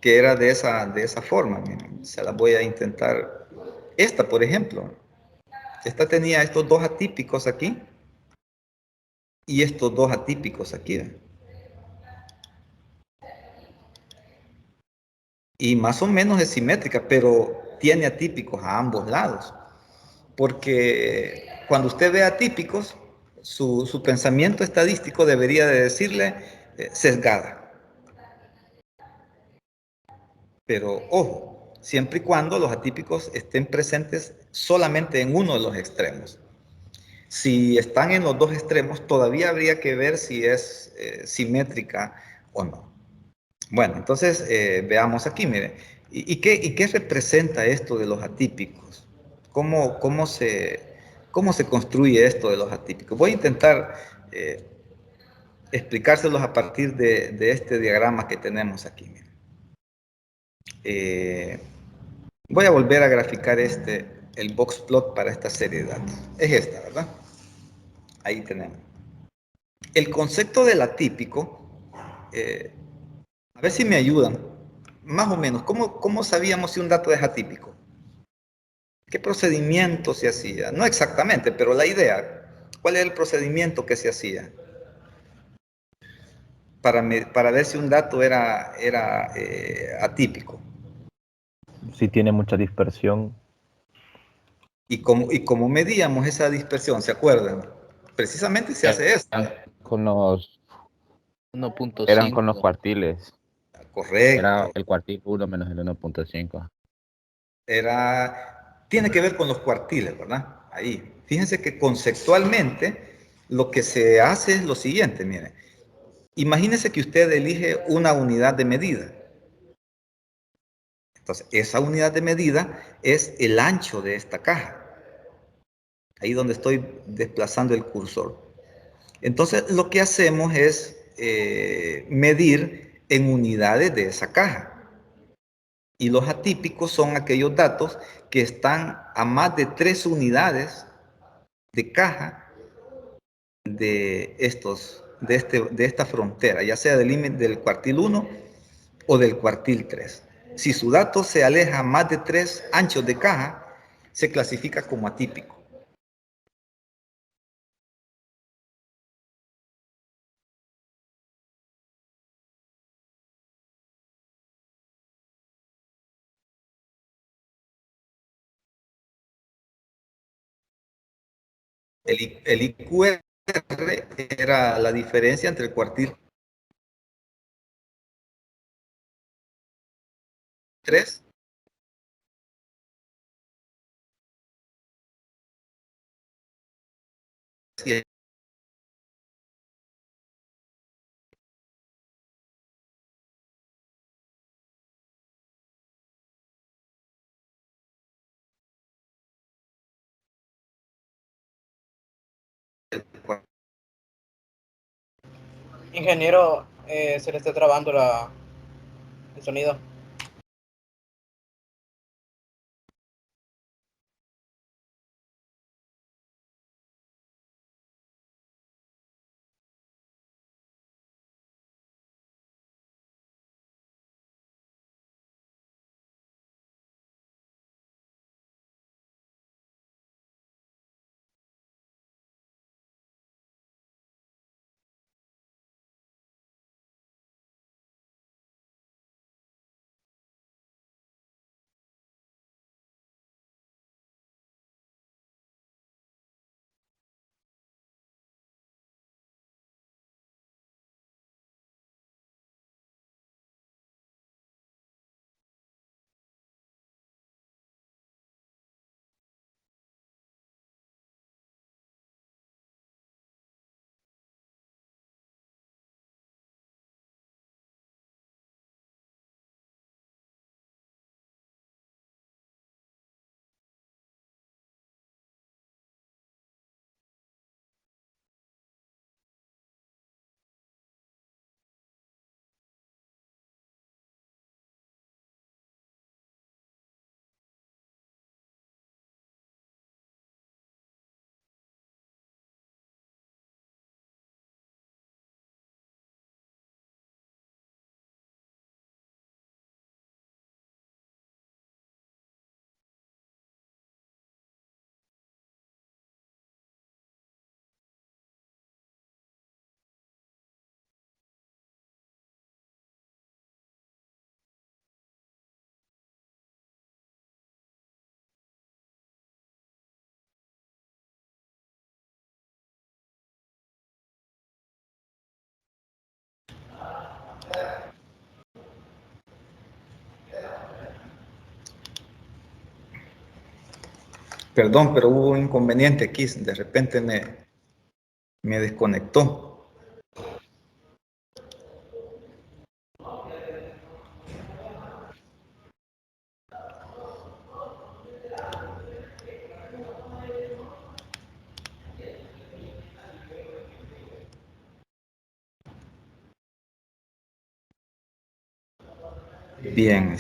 que era de esa forma. Miren, se la voy a intentar. Esta, por ejemplo. Esta tenía estos dos atípicos aquí y estos dos atípicos aquí. Y más o menos es simétrica, pero tiene atípicos a ambos lados. Porque cuando usted ve atípicos, su pensamiento estadístico debería de decirle sesgada. Pero ojo, siempre y cuando los atípicos estén presentes solamente en uno de los extremos. Si están en los dos extremos, todavía habría que ver si es simétrica o no. Bueno, entonces veamos aquí, mire. ¿Y qué representa esto de los atípicos? ¿Cómo se construye esto de los atípicos? Voy a intentar explicárselos a partir de este diagrama que tenemos aquí. Mire. Voy a volver a graficar el box plot para esta serie de datos. Es esta, ¿verdad? Ahí tenemos. El concepto del atípico, a ver si me ayudan, más o menos, ¿cómo sabíamos si un dato es atípico? ¿Qué procedimiento se hacía? No exactamente, pero la idea. ¿Cuál es el procedimiento que se hacía? Para ver si un dato era atípico. Si tiene mucha dispersión. ¿Y cómo medíamos esa dispersión? ¿Se acuerdan? Precisamente se hace esto. Con los, 1.5. eran con los cuartiles. Era Correcto. el cuartil 1 menos el 1.5. Tiene que ver con los cuartiles, ¿verdad? Ahí. Fíjense que conceptualmente lo que se hace es lo siguiente, miren. Imagínense que usted elige una unidad de medida. Entonces, esa unidad de medida es el ancho de esta caja. Ahí donde estoy desplazando el cursor. Entonces, lo que hacemos es medir en unidades de esa caja. Y los atípicos son aquellos datos que están a más de 3 unidades de caja de esta frontera, ya sea del límite del cuartil 1 o del cuartil 3. Si su dato se aleja más de 3 anchos de caja, se clasifica como atípico. El IQR era la diferencia entre el cuartil 3 y el cuartil. Ingeniero, se le está trabando el sonido. Perdón, pero hubo un inconveniente aquí. De repente me desconectó. Bien,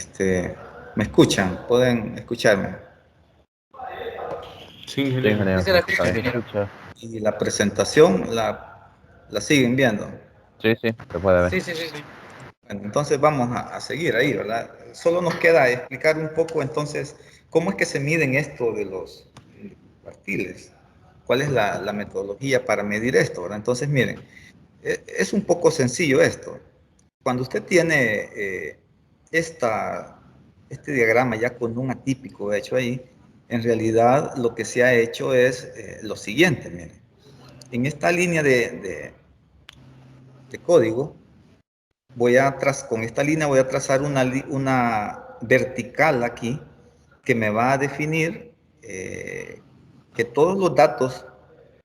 ¿me escuchan? ¿Pueden escucharme? Sí, ingeniero. Sí, se la Está bien. Escucha. Y la presentación la siguen viendo. Sí, se puede ver. Sí. Bueno, entonces vamos a seguir ahí, ¿verdad? Solo nos queda explicar un poco entonces cómo es que se miden esto de los cuartiles. ¿Cuál es la metodología para medir esto, ¿verdad? Entonces, miren, es un poco sencillo esto. Cuando usted tiene este diagrama ya con un atípico hecho ahí, en realidad lo que se ha hecho es lo siguiente, miren. En esta línea de código, con esta línea voy a trazar una vertical aquí que me va a definir que todos los datos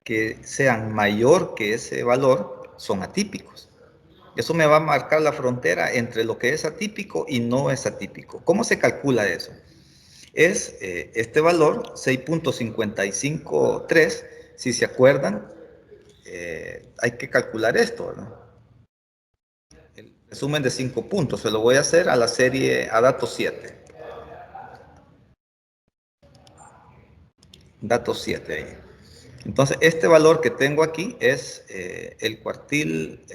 que sean mayor que ese valor son atípicos. Eso me va a marcar la frontera entre lo que es atípico y no es atípico. ¿Cómo se calcula eso? Es este valor, 6.553, si se acuerdan, hay que calcular esto, ¿no? El resumen de 5 puntos, se lo voy a hacer a la serie, a dato 7. Dato 7 ahí. Entonces, este valor que tengo aquí es el cuartil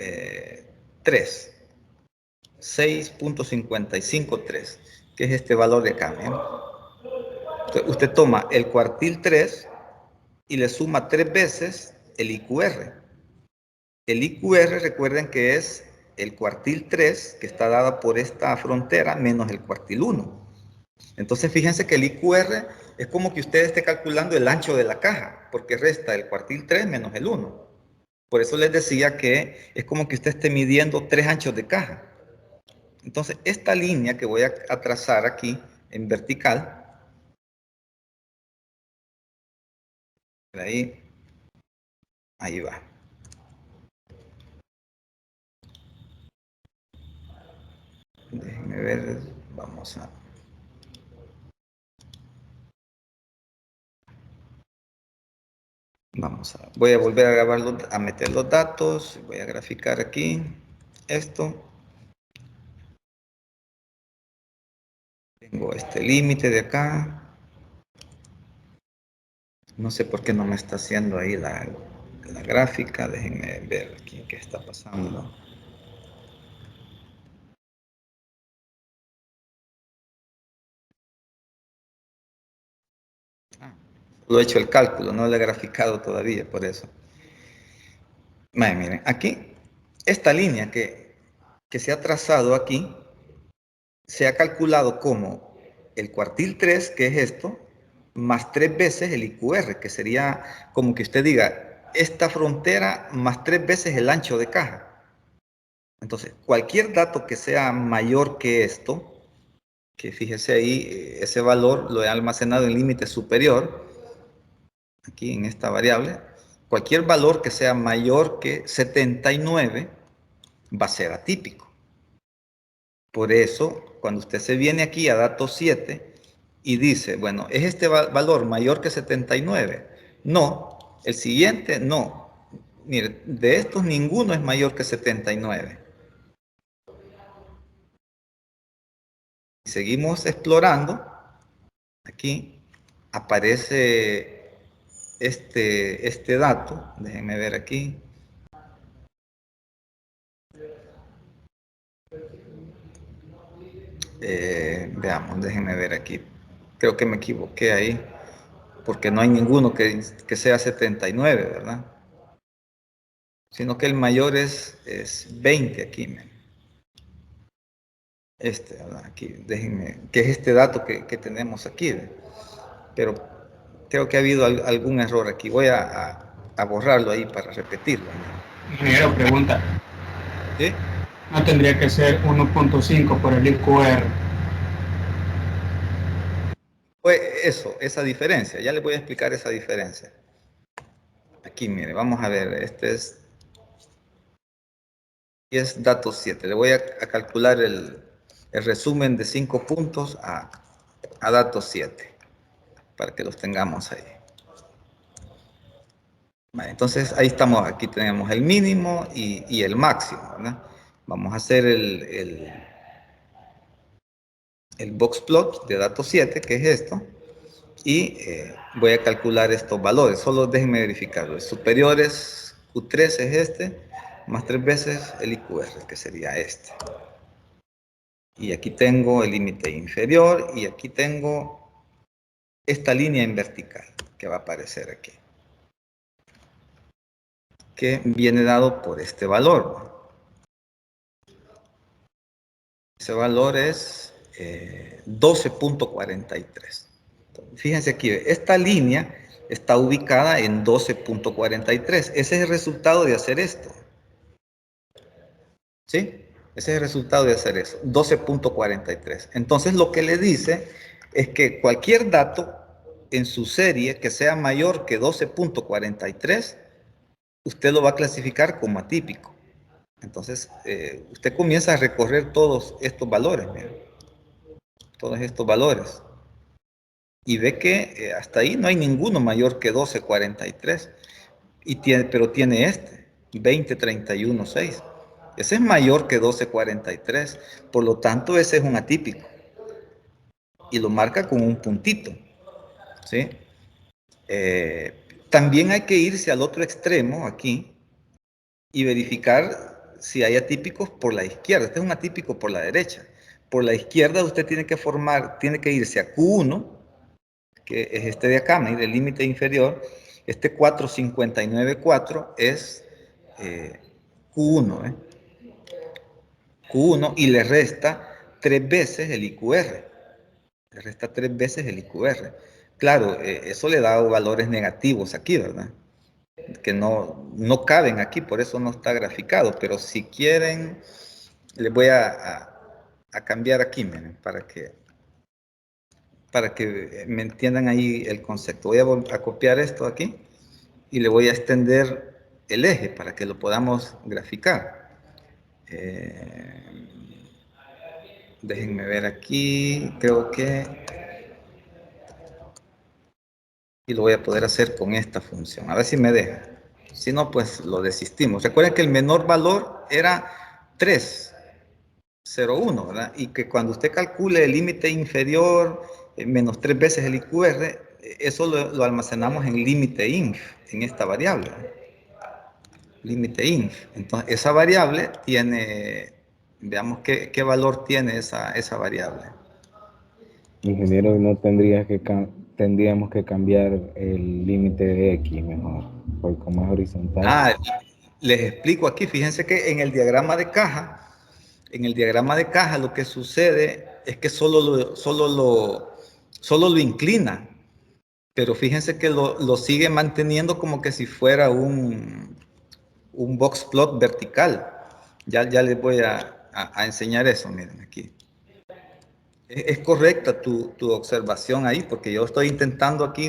3. 6.553, que es este valor de acá. Entonces, usted toma el cuartil 3 y le suma 3 veces el IQR. El IQR, recuerden que es el cuartil 3, que está dada por esta frontera, menos el cuartil 1. Entonces, fíjense que el IQR es como que usted esté calculando el ancho de la caja, porque resta el cuartil 3 menos el 1. Por eso les decía que es como que usted esté midiendo 3 anchos de caja. Entonces, esta línea que voy a trazar aquí en vertical, ahí va. Déjenme ver, voy a volver a grabarlo, a meter los datos, voy a graficar aquí esto. Tengo este límite de acá. No sé por qué no me está haciendo ahí la gráfica. Déjenme ver aquí qué está pasando. Lo he hecho el cálculo, no lo he graficado todavía, por eso. Miren, aquí, esta línea que se ha trazado aquí, se ha calculado como el cuartil 3, que es esto, más 3 veces el IQR, que sería como que usted diga, esta frontera más 3 veces el ancho de caja. Entonces, cualquier dato que sea mayor que esto, que fíjese ahí, ese valor lo he almacenado en límite superior, aquí en esta variable, cualquier valor que sea mayor que 79 va a ser atípico. Por eso, cuando usted se viene aquí a dato 7 y dice, bueno, ¿es este valor mayor que 79? No. El siguiente, no. Mire, de estos ninguno es mayor que 79. Seguimos explorando. Aquí aparece este dato. Déjenme ver aquí. Veamos, déjenme ver aquí. Creo que me equivoqué ahí, porque no hay ninguno que sea 79, ¿verdad? Sino que el mayor es 20 aquí. ¿Verdad? Aquí, déjenme, que es este dato que tenemos aquí. Pero creo que ha habido algún error aquí. Voy a borrarlo ahí para repetirlo. Ingeniero, pregunta. ¿Sí? ¿No tendría que ser 1.5 por el IQR? Pues eso, esa diferencia. Ya les voy a explicar esa diferencia. Aquí, mire, vamos a ver. Este es dato 7. Le voy a calcular el resumen de 5 puntos a dato 7. Para que los tengamos ahí. Vale, entonces, ahí estamos. Aquí tenemos el mínimo y el máximo, ¿verdad? Vamos a hacer el box plot de dato 7, que es esto. Y voy a calcular estos valores. Solo déjenme verificarlo. El superior es Q3 es este, más 3 veces el IQR, que sería este. Y aquí tengo el límite inferior y aquí tengo esta línea en vertical que va a aparecer aquí, que viene dado por este valor. Ese valor es 12.43. Fíjense aquí, esta línea está ubicada en 12.43. Ese es el resultado de hacer esto. ¿Sí? Ese es el resultado de hacer eso, 12.43. Entonces lo que le dice es que cualquier dato en su serie que sea mayor que 12.43, usted lo va a clasificar como atípico. Entonces, usted comienza a recorrer todos estos valores, miren, todos estos valores. Y ve que hasta ahí no hay ninguno mayor que 12.43. Pero tiene este, 20.31.6. Ese es mayor que 12.43. Por lo tanto, ese es un atípico. Y lo marca con un puntito. ¿Sí? También hay que irse al otro extremo, aquí, y verificar si hay atípicos por la izquierda. Este es un atípico por la derecha. Por la izquierda usted tiene que irse a Q1, que es este de acá, mire, el límite inferior. Este 4.59.4 es Q1, Q1, y le resta 3 veces el IQR. Le resta 3 veces el IQR. Claro, eso le da valores negativos aquí, ¿verdad? Que no caben aquí, por eso no está graficado. Pero si quieren, les voy a cambiar aquí, miren, para que me entiendan ahí el concepto. Voy a copiar esto aquí y le voy a extender el eje para que lo podamos graficar. Déjenme ver aquí, creo que... Y lo voy a poder hacer con esta función. A ver si me deja. Si no, pues lo desistimos. Recuerden que el menor valor era 3.01, ¿verdad? Y que cuando usted calcule el límite inferior, menos 3 veces el IQR, eso lo almacenamos en límite inf, en esta variable. Límite inf. Entonces, esa variable tiene, veamos qué valor tiene esa variable. Ingeniero, no tendríamos que cambiar el límite de X mejor, porque como es horizontal. Les explico aquí, fíjense que en el diagrama de caja, lo que sucede es que solo lo inclina, pero fíjense que lo sigue manteniendo como que si fuera un box plot vertical. Ya les voy a enseñar eso, miren aquí. Es correcta tu observación ahí, porque yo estoy intentando aquí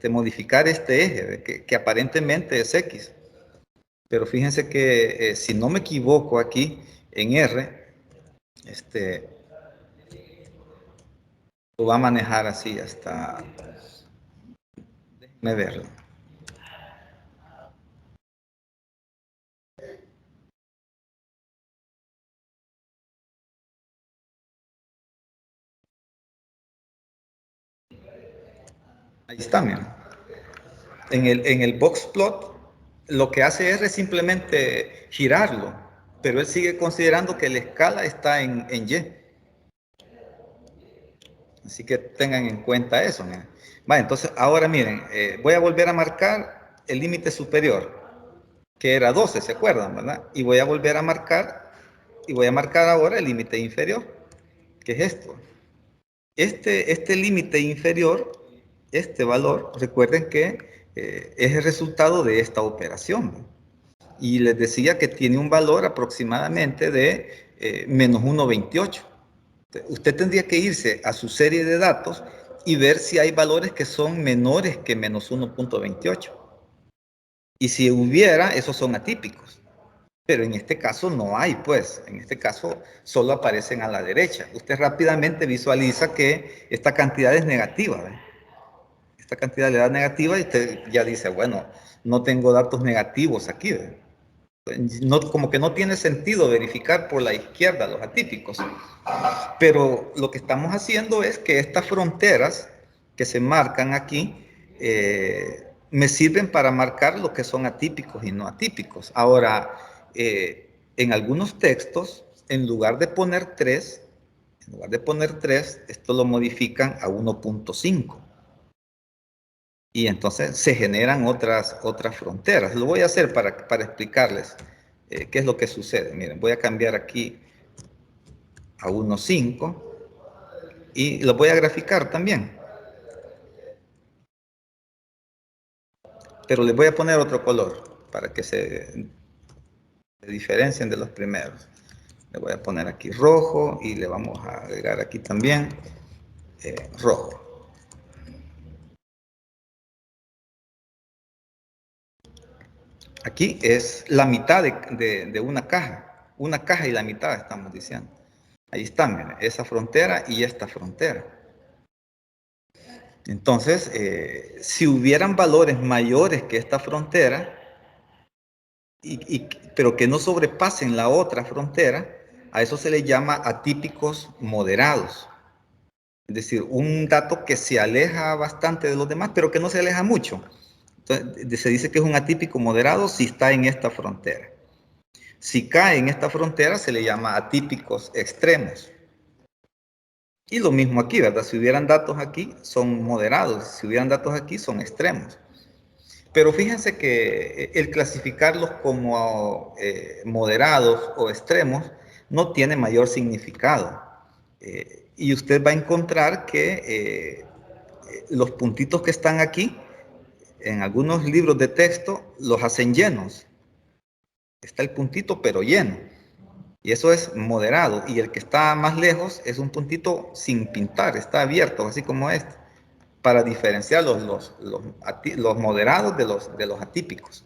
modificar este eje, que aparentemente es X. Pero fíjense que si no me equivoco aquí, en R, lo va a manejar así hasta... Déjenme verlo. Ahí está, miren. En el box plot, lo que hace R es simplemente girarlo, pero él sigue considerando que la escala está en Y. Así que tengan en cuenta eso. Miren. Vale, entonces ahora miren, voy a volver a marcar el límite superior, que era 12, ¿se acuerdan, verdad? Y voy a volver a marcar, ahora el límite inferior, que es esto. Este límite inferior, este valor, recuerden que es el resultado de esta operación. Y les decía que tiene un valor aproximadamente de menos 1.28. Usted tendría que irse a su serie de datos y ver si hay valores que son menores que menos 1.28. Y si hubiera, esos son atípicos. Pero en este caso no hay, pues. En este caso solo aparecen a la derecha. Usted rápidamente visualiza que esta cantidad es negativa, ¿ve? Esta cantidad le da negativa y usted ya dice, bueno, no tengo datos negativos aquí, ¿ve? No, como que no tiene sentido verificar por la izquierda los atípicos. Pero lo que estamos haciendo es que estas fronteras que se marcan aquí me sirven para marcar lo que son atípicos y no atípicos. Ahora, en algunos textos, en lugar de poner 3, esto lo modifican a 1.5. Y entonces se generan otras fronteras. Lo voy a hacer para explicarles qué es lo que sucede. Miren, voy a cambiar aquí a 1.5 y lo voy a graficar también. Pero les voy a poner otro color para que se diferencien de los primeros. Le voy a poner aquí rojo y le vamos a agregar aquí también rojo. Aquí es la mitad de una caja. Una caja y la mitad estamos diciendo. Ahí está, miren, esa frontera y esta frontera. Entonces, si hubieran valores mayores que esta frontera, pero que no sobrepasen la otra frontera, a eso se le llama atípicos moderados. Es decir, un dato que se aleja bastante de los demás, pero que no se aleja mucho. Entonces, se dice que es un atípico moderado si está en esta frontera. Si cae en esta frontera, se le llama atípicos extremos. Y lo mismo aquí, ¿verdad? Si hubieran datos aquí, son moderados. Si hubieran datos aquí, son extremos. Pero fíjense que el clasificarlos como moderados o extremos no tiene mayor significado. Y usted va a encontrar que los puntitos que están aquí, en algunos libros de texto, los hacen llenos. Está el puntito, pero lleno. Y eso es moderado. Y el que está más lejos es un puntito sin pintar, está abierto, así como este, para diferenciar los moderados de los atípicos.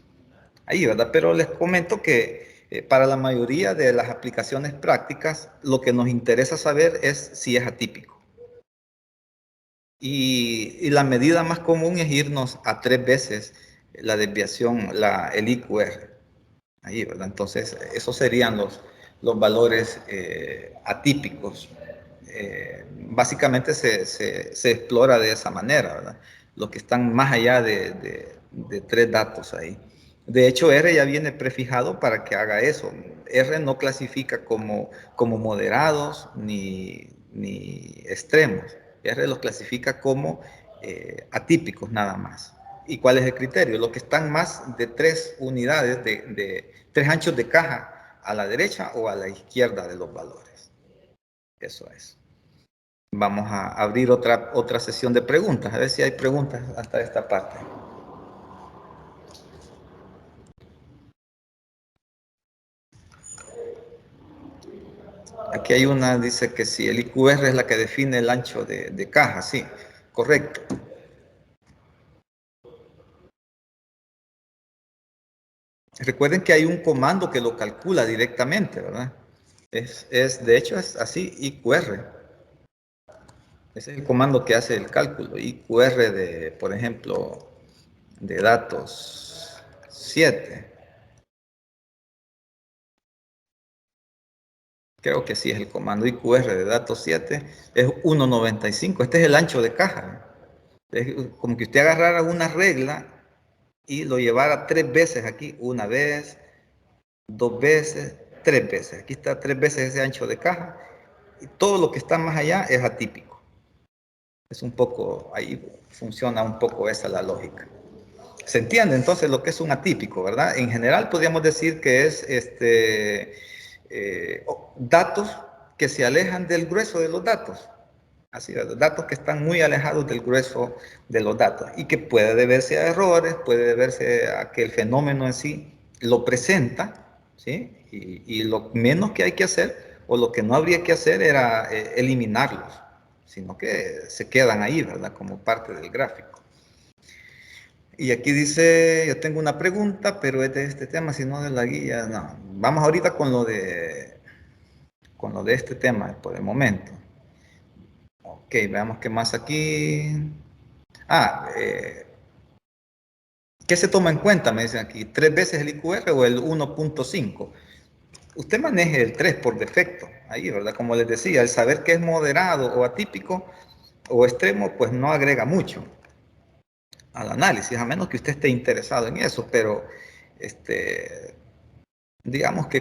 Ahí, ¿verdad? Pero les comento que para la mayoría de las aplicaciones prácticas, lo que nos interesa saber es si es atípico. Y la medida más común es irnos a 3 veces la desviación, el IQR. Ahí, ¿verdad? Entonces, esos serían los valores atípicos. Básicamente se explora de esa manera, ¿verdad? Los que están más allá de 3 datos ahí. De hecho, R ya viene prefijado para que haga eso. R no clasifica como moderados ni extremos. R los clasifica como atípicos nada más. ¿Y cuál es el criterio? Los que están más de 3 unidades, de 3 anchos de caja a la derecha o a la izquierda de los valores. Eso es. Vamos a abrir otra sesión de preguntas, a ver si hay preguntas hasta esta parte. Aquí hay una, dice que si el IQR es la que define el ancho de caja, sí, correcto. Recuerden que hay un comando que lo calcula directamente, ¿verdad? De hecho, es así, IQR. Ese es el comando que hace el cálculo. IQR de, por ejemplo, de datos 7. Creo que sí es el comando IQR de datos 7. Es 1.95. Este es el ancho de caja. Es como que usted agarrara una regla y lo llevara 3 veces aquí. 1 vez, 2 veces, 3 veces. Aquí está 3 veces ese ancho de caja. Y todo lo que está más allá es atípico. Es un poco, ahí funciona un poco esa la lógica. ¿Se entiende entonces lo que es un atípico, verdad? En general podríamos decir que es datos que se alejan del grueso de los datos. Así, ¿verdad? Datos que están muy alejados del grueso de los datos y que puede deberse a errores, puede deberse a que el fenómeno en sí lo presenta, ¿sí? Y lo menos que hay que hacer o lo que no habría que hacer era eliminarlos, sino que se quedan ahí, ¿verdad? Como parte del gráfico. Y aquí dice, yo tengo una pregunta, pero es de este tema, si no de la guía, no. Vamos ahorita con lo de este tema por el momento. Ok, veamos qué más aquí. ¿Qué se toma en cuenta? Me dicen aquí, 3 veces el IQR o el 1.5. Usted maneje el 3 por defecto, ahí, ¿verdad? Como les decía, el saber que es moderado o atípico o extremo, pues no agrega mucho al análisis, a menos que usted esté interesado en eso, pero digamos que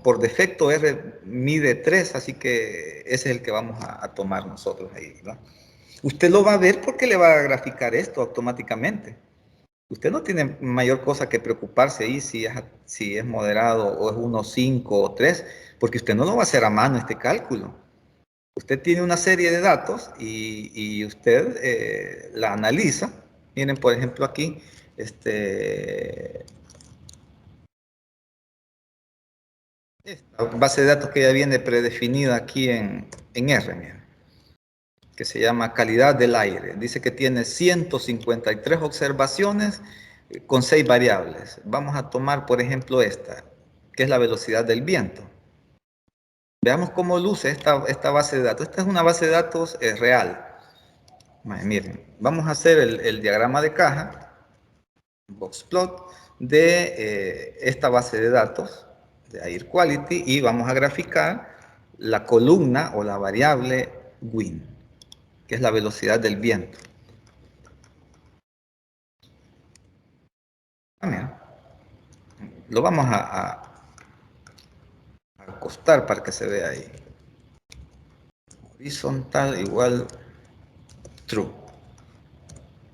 por defecto R mide 3, así que ese es el que vamos a tomar nosotros ahí, ¿verdad? Usted lo va a ver porque le va a graficar esto automáticamente. Usted no tiene mayor cosa que preocuparse ahí si es moderado o es 1, 5 o 3, porque usted no lo va a hacer a mano este cálculo. Usted tiene una serie de datos y usted la analiza. Miren, por ejemplo, aquí, esta base de datos que ya viene predefinida aquí en R, miren, que se llama calidad del aire. Dice que tiene 153 observaciones con 6 variables. Vamos a tomar, por ejemplo, esta, que es la velocidad del viento. Veamos cómo luce esta base de datos. Esta es una base de datos real. Miren, vamos a hacer el diagrama de caja, boxplot, de esta base de datos de Air Quality y vamos a graficar la columna o la variable wind, que es la velocidad del viento. Lo vamos a acostar para que se vea ahí. Horizontal igual true.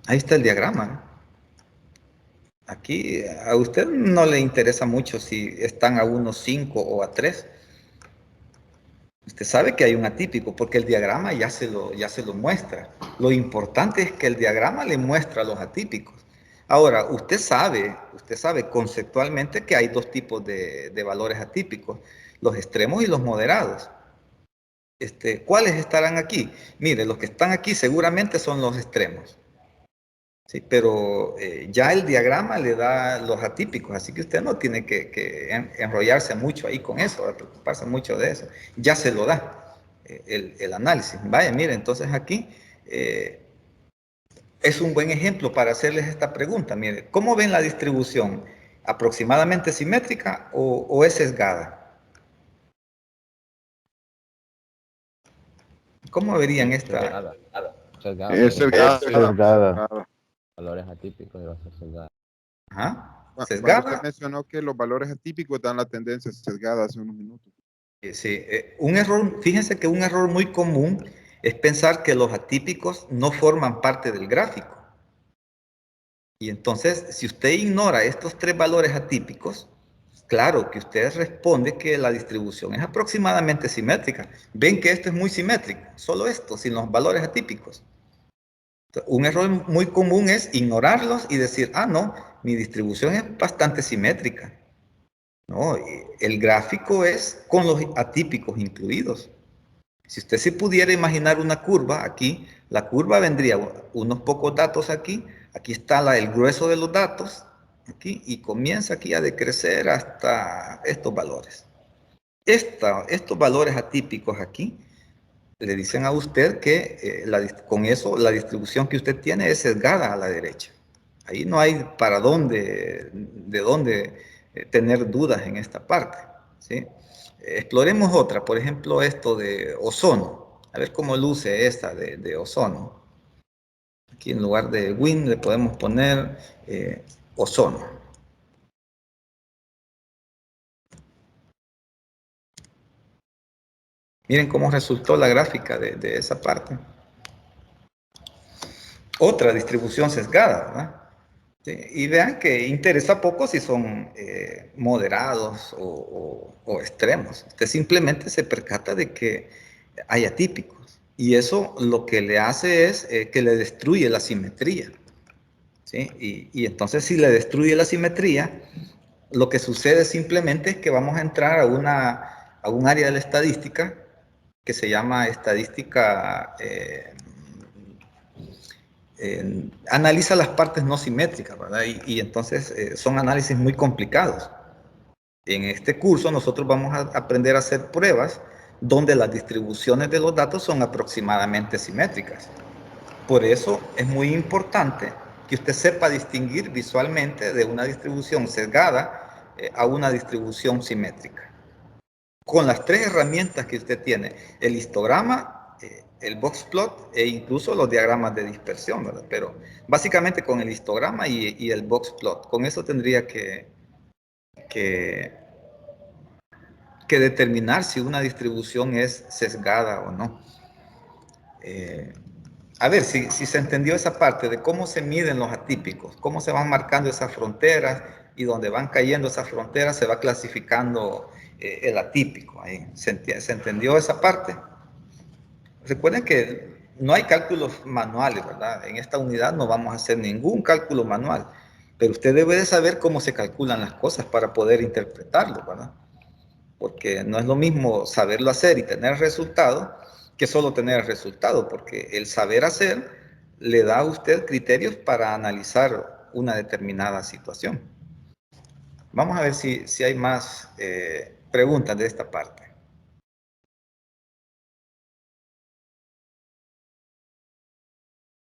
Ahí está el diagrama, ¿no? Aquí a usted no le interesa mucho si están a 1, 5 o a 3. Usted sabe que hay un atípico porque el diagrama ya se lo muestra. Lo importante es que el diagrama le muestra los atípicos. Ahora, usted sabe conceptualmente que hay 2 tipos de valores atípicos, los extremos y los moderados. ¿Cuáles estarán aquí? Mire, los que están aquí seguramente son los extremos. Sí, pero ya el diagrama le da los atípicos, así que usted no tiene que enrollarse mucho ahí con eso, preocuparse mucho de eso. Ya se lo da el análisis. Vaya, mire, entonces aquí es un buen ejemplo para hacerles esta pregunta. Mire, ¿cómo ven la distribución? ¿Aproximadamente simétrica o es sesgada? ¿Cómo verían esta? Es sesgada. Valores atípicos y va a ser sesgada. Ajá. ¿Sesgada? Usted mencionó que los valores atípicos dan la tendencia sesgada hace unos minutos. Sí, un error, fíjense que un error muy común es pensar que los atípicos no forman parte del gráfico. Y entonces, si usted ignora estos 3 valores atípicos, claro que usted responde que la distribución es aproximadamente simétrica. Ven que esto es muy simétrico, solo esto, sin los valores atípicos. Un error muy común es ignorarlos y decir, no, mi distribución es bastante simétrica. No, el gráfico es con los atípicos incluidos. Si usted se pudiera imaginar una curva aquí, la curva vendría unos pocos datos aquí, aquí está el grueso de los datos, aquí, y comienza aquí a decrecer hasta estos valores. Estos valores atípicos aquí le dicen a usted que con eso la distribución que usted tiene es sesgada a la derecha. Ahí no hay de dónde tener dudas en esta parte, ¿sí? Exploremos otra, por ejemplo, esto de ozono. A ver cómo luce esta de ozono. Aquí en lugar de wind le podemos poner ozono. Miren cómo resultó la gráfica de esa parte. Otra distribución sesgada, ¿verdad? Sí, y vean que interesa poco si son moderados o extremos. Usted simplemente se percata de que hay atípicos. Y eso lo que le hace es que le destruye la simetría. ¿Sí? Y entonces si le destruye la simetría, lo que sucede simplemente es que vamos a entrar a un área de la estadística que se llama estadística, analiza las partes no simétricas, ¿verdad? Y entonces son análisis muy complicados. En este curso nosotros vamos a aprender a hacer pruebas donde las distribuciones de los datos son aproximadamente simétricas. Por eso es muy importante que usted sepa distinguir visualmente de una distribución sesgada a una distribución simétrica. Con las tres herramientas que usted tiene, el histograma, el boxplot e incluso los diagramas de dispersión, ¿verdad? Pero básicamente con el histograma y el boxplot, con eso tendría que determinar si una distribución es sesgada o no. A ver si se entendió esa parte de cómo se miden los atípicos, cómo se van marcando esas fronteras y donde van cayendo esas fronteras se va clasificando el atípico. Ahí. ¿Se entendió esa parte? Recuerden que no hay cálculos manuales, ¿verdad? En esta unidad no vamos a hacer ningún cálculo manual, pero usted debe de saber cómo se calculan las cosas para poder interpretarlo, ¿verdad? Porque no es lo mismo saberlo hacer y tener resultado que solo tener el resultado, porque el saber hacer le da a usted criterios para analizar una determinada situación. Vamos a ver si hay más preguntas de esta parte.